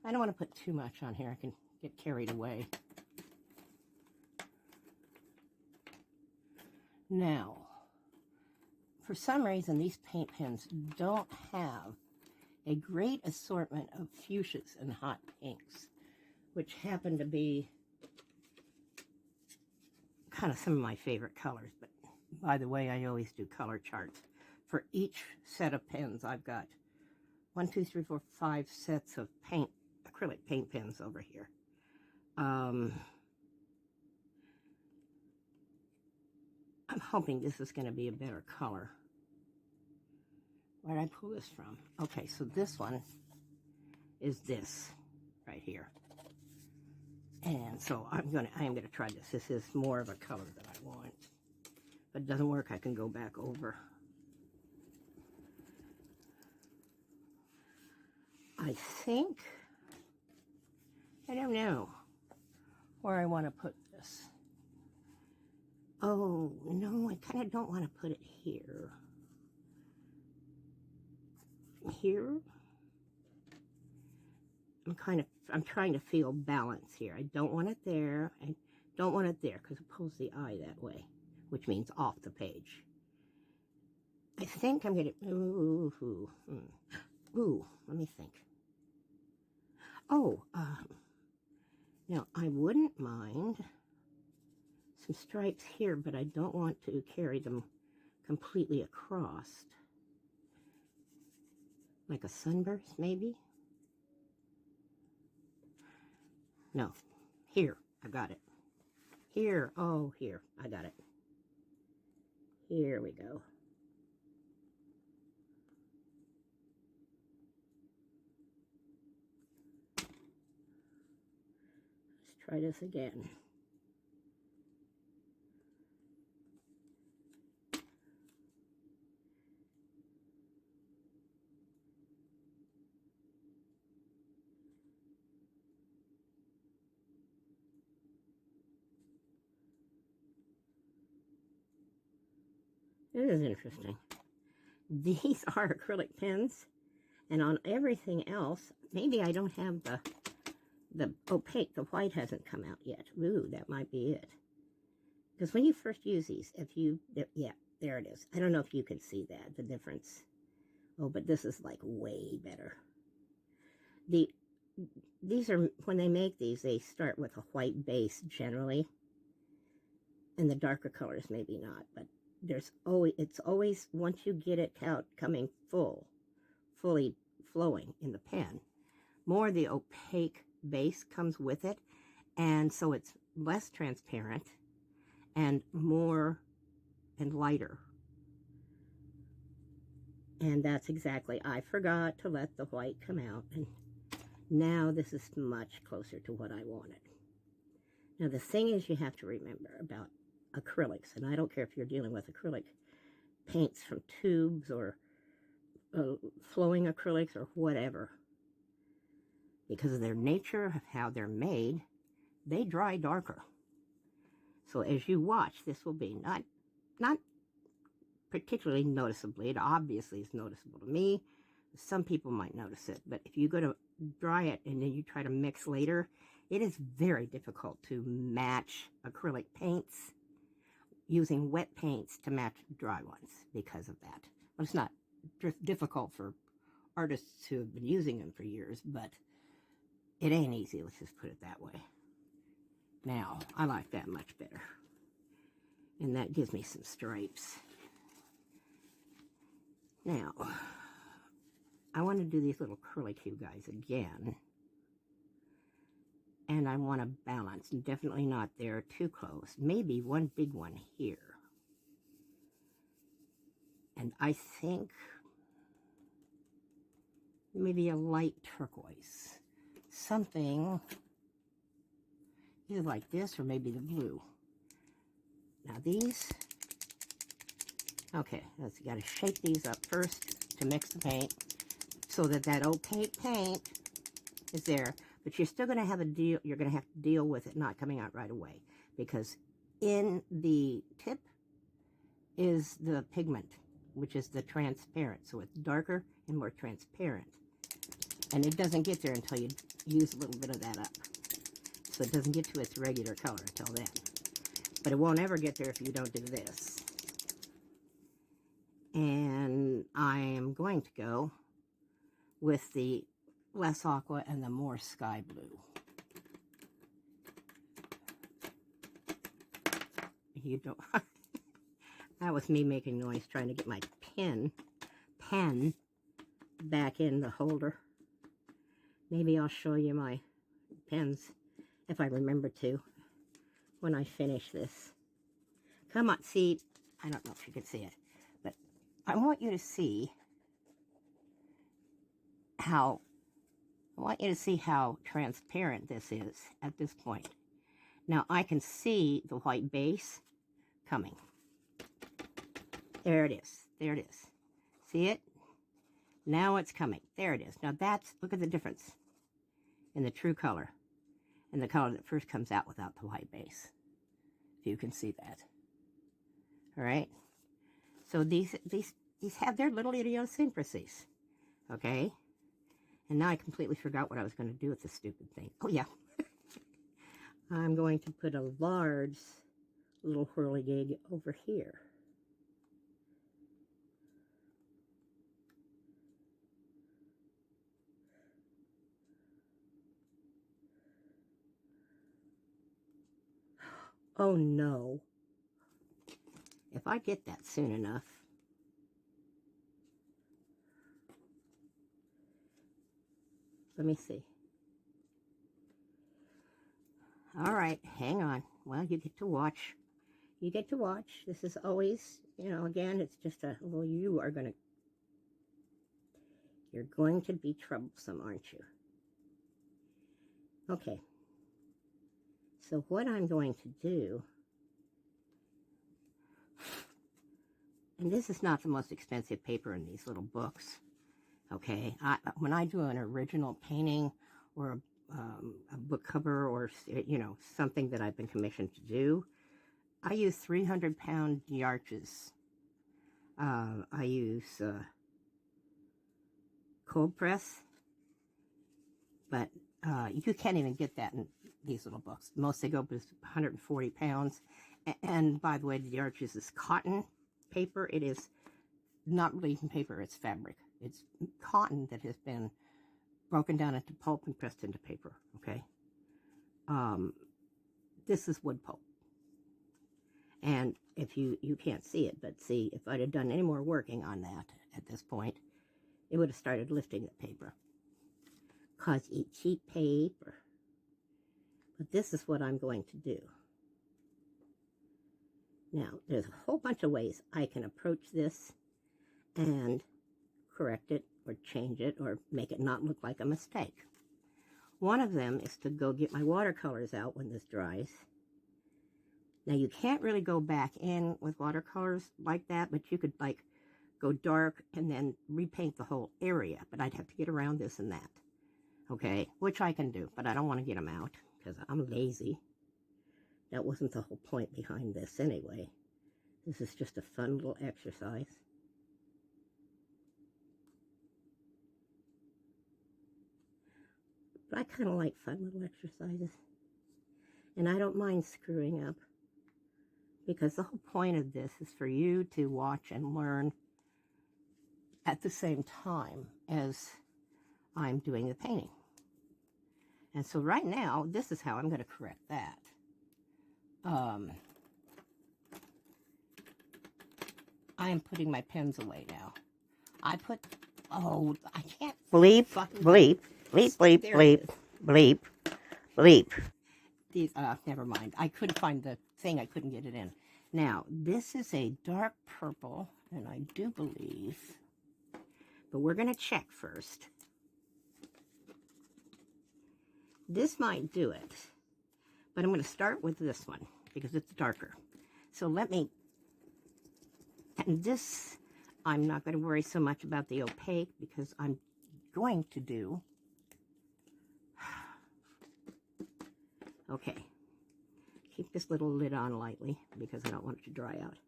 I don't want to put too much on here. I can get carried away. Now, for some reason, these paint pens don't have a great assortment of fuchsias and hot pinks, which happen to be kind of some of my favorite colors. But by the way, I always do color charts. For each set of pens, I've got 1, 2, 3, 4, 5 sets of acrylic paint pens over here. I'm hoping this is going to be a better color. Where did I pull this from? Okay, so this one is this. right here. And so I am gonna try this. This is more of a color that I want. If it doesn't work, I can go back over. I think, I don't know where I want to put this. Oh, no, I kind of don't want to put it here. Here? I'm trying to feel balance here. I don't want it there. I don't want it there because it pulls the eye that way, which means off the page. I think I'm going to, let me think. Oh, now I wouldn't mind some stripes here, but I don't want to carry them completely across. Like a sunburst, maybe? No, here, I got it. Here, oh, here, I got it. Here we go. Let's try this again. This is interesting. These are acrylic pens, and on everything else, maybe I don't have the opaque, the white hasn't come out yet. Ooh, that might be it. Because when you first use these, yeah, there it is. I don't know if you can see that, the difference. Oh, but this is like way better. These are, when they make these, they start with a white base generally. And the darker colors maybe not, but it's always, once you get it out coming fully flowing in the pen, more the opaque base comes with it, and so it's less transparent and more and lighter. And that's exactly, I forgot to let the white come out, and now this is much closer to what I wanted. Now the thing is, you have to remember about acrylics, and I don't care if you're dealing with acrylic paints from tubes or flowing acrylics or whatever, because of their nature of how they're made, they dry darker. So as you watch, this will be not particularly noticeably. It obviously is noticeable to me. Some people might notice it, but if you go to dry it and then you try to mix later, it is very difficult to match acrylic paints using wet paints to match dry ones because of that. Well, it's not difficult for artists who have been using them for years, but it ain't easy, let's just put it that way. Now, I like that much better. And that gives me some stripes. Now, I want to do these little curlicue guys again. And I want to balance, and definitely not there too close. Maybe one big one here. And I think maybe a light turquoise. Something either like this or maybe the blue. Now these, okay, let's got to shake these up first to mix the paint so that that opaque paint is there. But you're still going to have you're going to have to deal with it not coming out right away, because in the tip is the pigment, which is the transparent. So it's darker and more transparent. And it doesn't get there until you use a little bit of that up. So it doesn't get to its regular color until then. But it won't ever get there if you don't do this. And I am going to go with the less aqua and the more sky blue. You don't, that was me making noise trying to get my pen back in the holder. Maybe I'll show you my pens if I remember to when I finish this. Come on, see, I don't know if you can see it, but I want you to see how I want you to see how transparent this is at this point. Now I can see the white base coming. There it is. There it is. See it? Now it's coming. There it is. Now that's, look at the difference in the true color and the color that first comes out without the white base. If you can see that. All right? So these have their little idiosyncrasies. Okay? And now I completely forgot what I was going to do with this stupid thing. Oh, yeah. I'm going to put a large little whirligig over here. Oh, no. If I get that soon enough. Let me see. All right, hang on. Well, you get to watch. You get to watch. This is always, you know, again, it's just a, well, you're going to be troublesome, aren't you? Okay. So what I'm going to do, and this is not the most expensive paper in these little books, okay? When I do an original painting or a book cover or, you know, something that I've been commissioned to do, I use 300-pound yarches. I use cold press, but you can't even get that in these little books. Most they go up is 140 pounds. And by the way, the yarches is cotton paper. It is not really even paper, it's fabric. It's cotton that has been broken down into pulp and pressed into paper, okay? This is wood pulp. And if you can't see it, but see, if I'd have done any more working on that at this point, it would have started lifting the paper. Because it's cheap paper. But this is what I'm going to do. Now, there's a whole bunch of ways I can approach this and correct it or change it or make it not look like a mistake. One of them is to go get my watercolors out when this dries. Now, you can't really go back in with watercolors like that, but you could, like, go dark and then repaint the whole area. But I'd have to get around this and that, okay? Which I can do, but I don't want to get them out because I'm lazy. That wasn't the whole point behind this anyway. This is just a fun little exercise. But I kind of like fun little exercises. And I don't mind screwing up. Because the whole point of this is for you to watch and learn at the same time as I'm doing the painting. And so right now, this is how I'm going to correct that. I am putting my pens away now. I can't. Bleep, bleep, bleep, bleep, bleep, bleep. These, never mind. I couldn't find the thing. I couldn't get it in. Now, this is a dark purple, and I do believe, but we're going to check first. This might do it, but I'm going to start with this one because it's darker. So let me, and this, I'm not going to worry so much about the opaque because I'm going to do, okay, keep this little lid on lightly because I don't want it to dry out.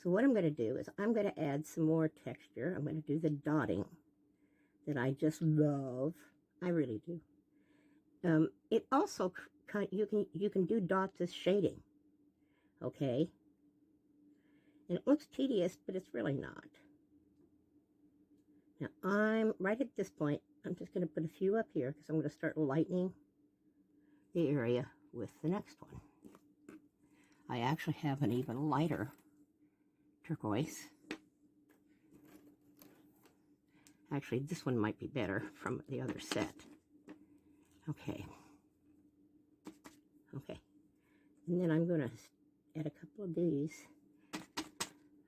So what I'm going to do is I'm going to add some more texture. I'm going to do the dotting that I just love. I really do. It also, you can do dots as shading, okay? And it looks tedious, but it's really not. Now, I'm right at this point, I'm just going to put a few up here because I'm going to start lightening the area with the next one. I actually have an even lighter turquoise. Actually, this one might be better from the other set. Okay. Okay. And then I'm going to add a couple of these.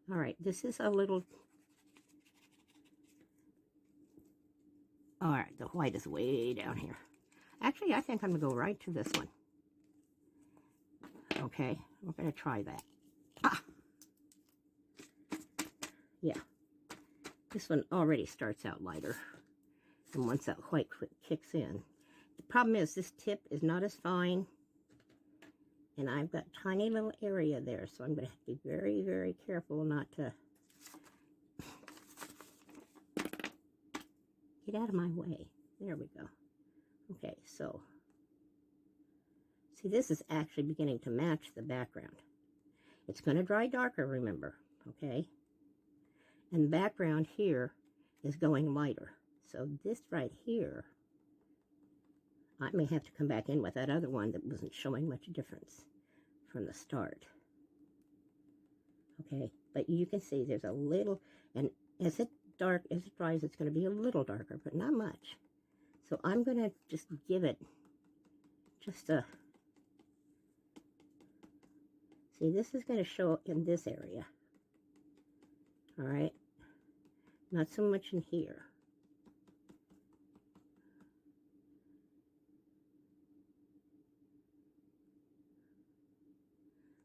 All right, this is a little, All right, the white is way down here. Actually, I think I'm going to go right to this one. Okay, we're going to try that. Ah! Yeah, this one already starts out lighter. And once that white kicks in. The problem is this tip is not as fine. And I've got tiny little area there, so I'm going to have to be very, very careful not to get out of my way. There we go. Okay, so see, this is actually beginning to match the background. It's going to dry darker, remember, okay? And the background here is going lighter. So this right here, I may have to come back in with that other one that wasn't showing much difference from the start. Okay, but you can see there's a little, and as it dries, it's going to be a little darker, but not much. So I'm going to just give it just a, see, this is going to show in this area. All right, not so much in here.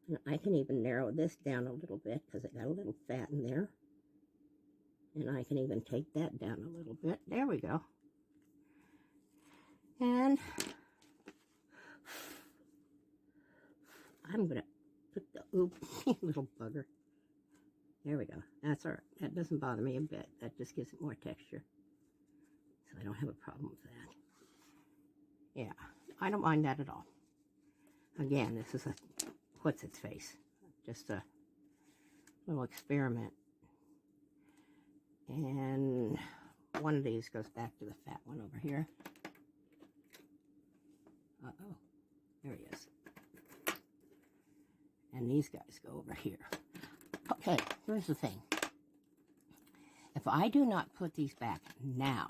And I can even narrow this down a little bit because it got a little fat in there. And I can even take that down a little bit. There we go. And I'm going to put the, oop, little bugger. There we go. That's all right. That doesn't bother me a bit. That just gives it more texture. So I don't have a problem with that. Yeah, I don't mind that at all. Again, this is a, what's its face? Just a little experiment. And one of these goes back to the fat one over here. Uh-oh, there he is. And these guys go over here. Okay, here's the thing. If I do not put these back now,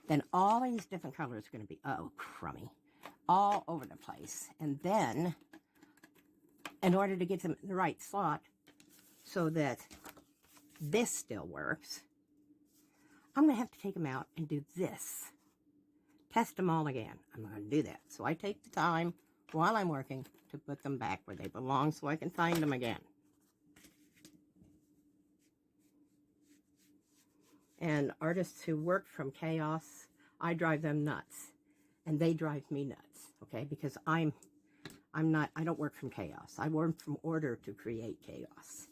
then all these different colors are going to be, oh, crummy, all over the place. And then, in order to get them in the right slot so that this still works, I'm going to have to take them out and do this. Test them all again. I'm going to do that. So I take the time while I'm working to put them back where they belong so I can find them again. And artists who work from chaos, I drive them nuts. And they drive me nuts, okay? Because I don't work from chaos. I work from order to create chaos.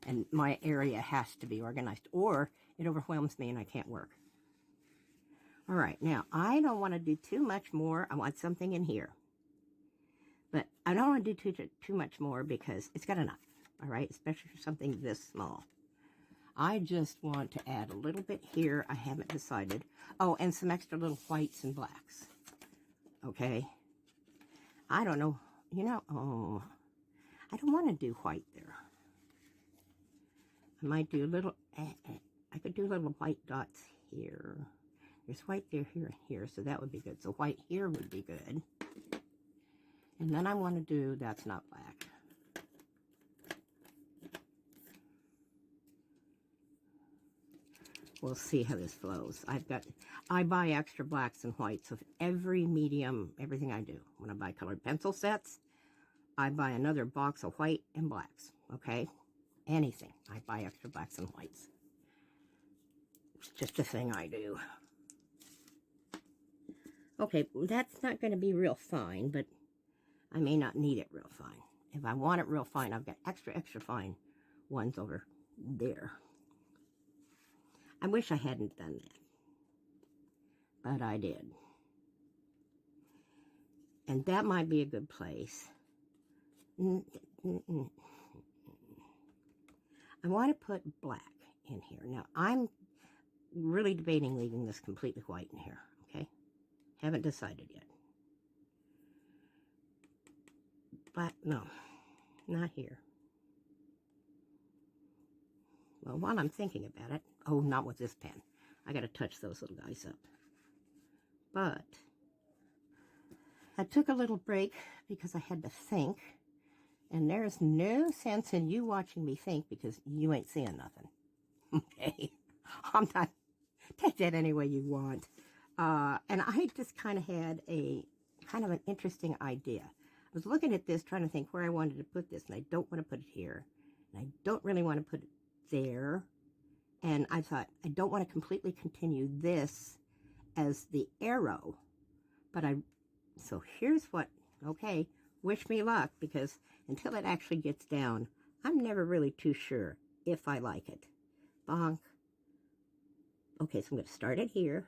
And my area has to be organized, or it overwhelms me and I can't work. All right, now, I don't want to do too much more. I want something in here. But I don't want to do too much more because it's got enough, all right? Especially for something this small. I just want to add a little bit here. I haven't decided. Oh, and some extra little whites and blacks. Okay? I don't know. You know, oh, I don't want to do white there. I might do a little, I could do little white dots here. There's white there, here, and here, so that would be good. So white here would be good. And then I want to do, that's not black. We'll see how this flows. I buy extra blacks and whites of every medium, everything I do. When I buy colored pencil sets, I buy another box of white and blacks, okay? Anything. I buy extra blacks and whites. It's just a thing I do. Okay, that's not going to be real fine, but I may not need it real fine. If I want it real fine, I've got extra fine ones over there. I wish I hadn't done that, but I did. And that might be a good place. I want to put black in here. Now, I'm really debating leaving this completely white in here, okay? Haven't decided yet. But, no, not here. Well, while I'm thinking about it, oh, not with this pen. I got to touch those little guys up. But I took a little break because I had to think. And there's no sense in you watching me think because you ain't seeing nothing. Okay? I'm not, take that any way you want. And I just kind of had a kind of an interesting idea. I was looking at this, trying to think where I wanted to put this, and I don't want to put it here. And I don't really want to put it there. And I thought, I don't want to completely continue this as the arrow. But so here's what, okay, wish me luck, because until it actually gets down, I'm never really too sure if I like it. Bonk. Okay, so I'm going to start it here.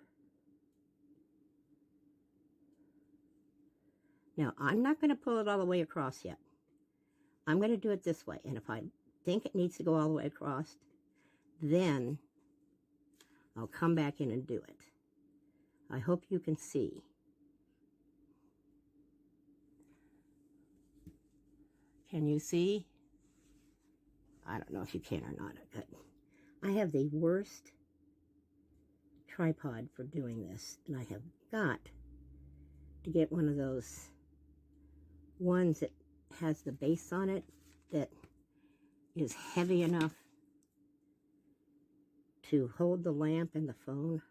Now, I'm not going to pull it all the way across yet. I'm going to do it this way. And if I think it needs to go all the way across, then I'll come back in and do it. I hope you can see. Can you see? I don't know if you can or not. But I have the worst tripod for doing this. And I have got to get one of those ones that has the base on it that is heavy enough to hold the lamp and the phone,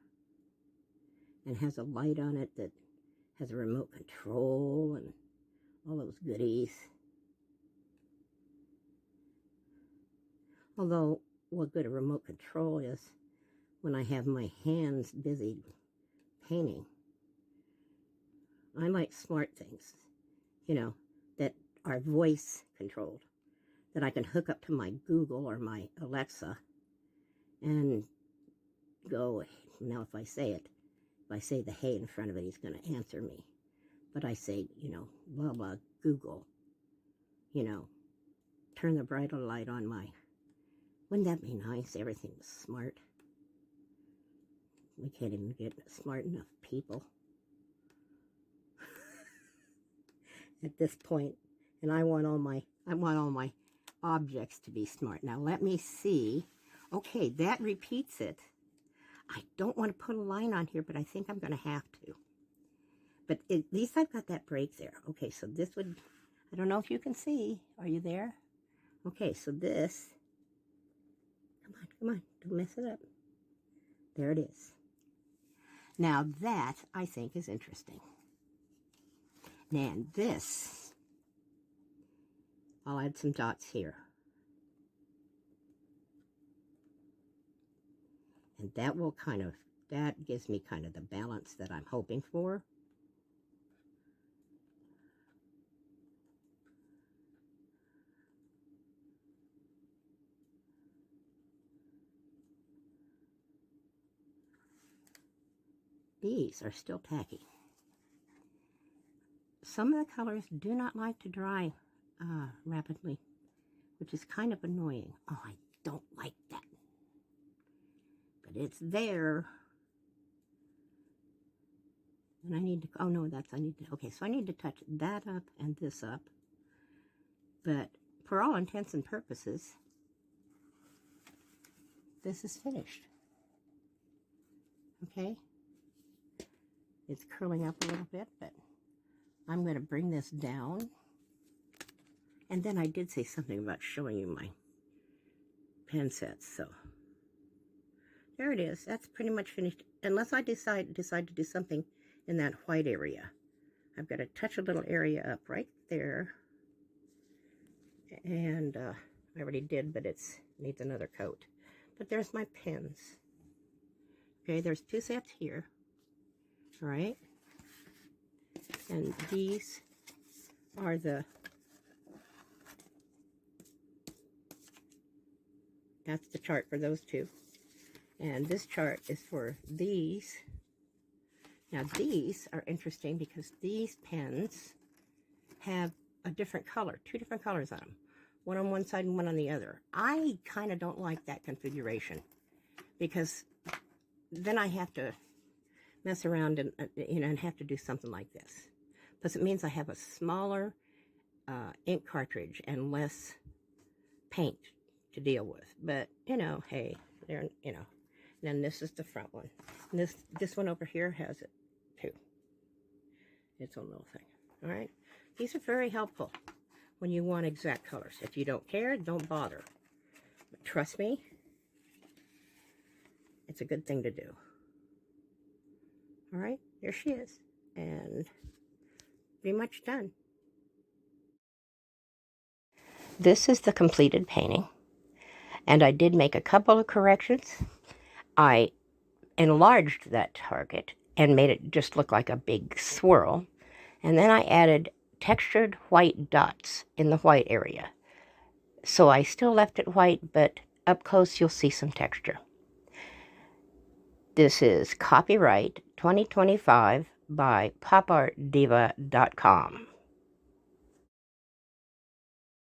and has a light on it that has a remote control and all those goodies. Although, what good a remote control is when I have my hands busy painting. I like smart things, you know, that are voice controlled, that I can hook up to my Google or my Alexa and go. Now if I say it, if I say the hey in front of it, he's going to answer me. But I say, you know, blah, blah, Google, you know, turn the brighter light on my, wouldn't that be nice? Everything was smart. We can't even get smart enough people at this point. And I want all my objects to be smart. Now let me see. Okay, that repeats it. I don't want to put a line on here, but I think I'm going to have to. But at least I've got that break there. Okay, so this would, I don't know if you can see. Are you there? Okay, so this, come on, don't mess it up. There it is. Now that, I think, is interesting. And this, I'll add some dots here. And that will kind of, that gives me kind of the balance that I'm hoping for. These are still tacky. Some of the colors do not like to dry rapidly, which is kind of annoying. Oh, I don't like that. But it's there. And I need to, oh no, that's, I need to, okay, so I need to touch that up and this up. But for all intents and purposes, this is finished. Okay? It's curling up a little bit, but I'm going to bring this down. And then I did say something about showing you my pen sets, so there it is. That's pretty much finished. Unless I decide to do something in that white area. I've got to touch a little area up right there. And I already did, but it needs another coat. But there's my pens. Okay, there's 2 sets here. All right. And these are that's the chart for those 2. And this chart is for these. Now these are interesting because these pens have a different color, 2 different colors on them. One on one side and one on the other. I kind of don't like that configuration because then I have to mess around and, and have to do something like this. Plus it means I have a smaller ink cartridge and less paint to deal with. But, you know, hey, they're, you know. And then this is the front one. And this one over here has it, too. Its own little thing. All right? These are very helpful when you want exact colors. If you don't care, don't bother. But trust me, It's a good thing to do. All right, there she is. And pretty much done. This is the completed painting. And I did make a couple of corrections. I enlarged that target and made it just look like a big swirl. And then I added textured white dots in the white area. So I still left it white, but up close you'll see some texture. This is copyright 2025 by popartdiva.com.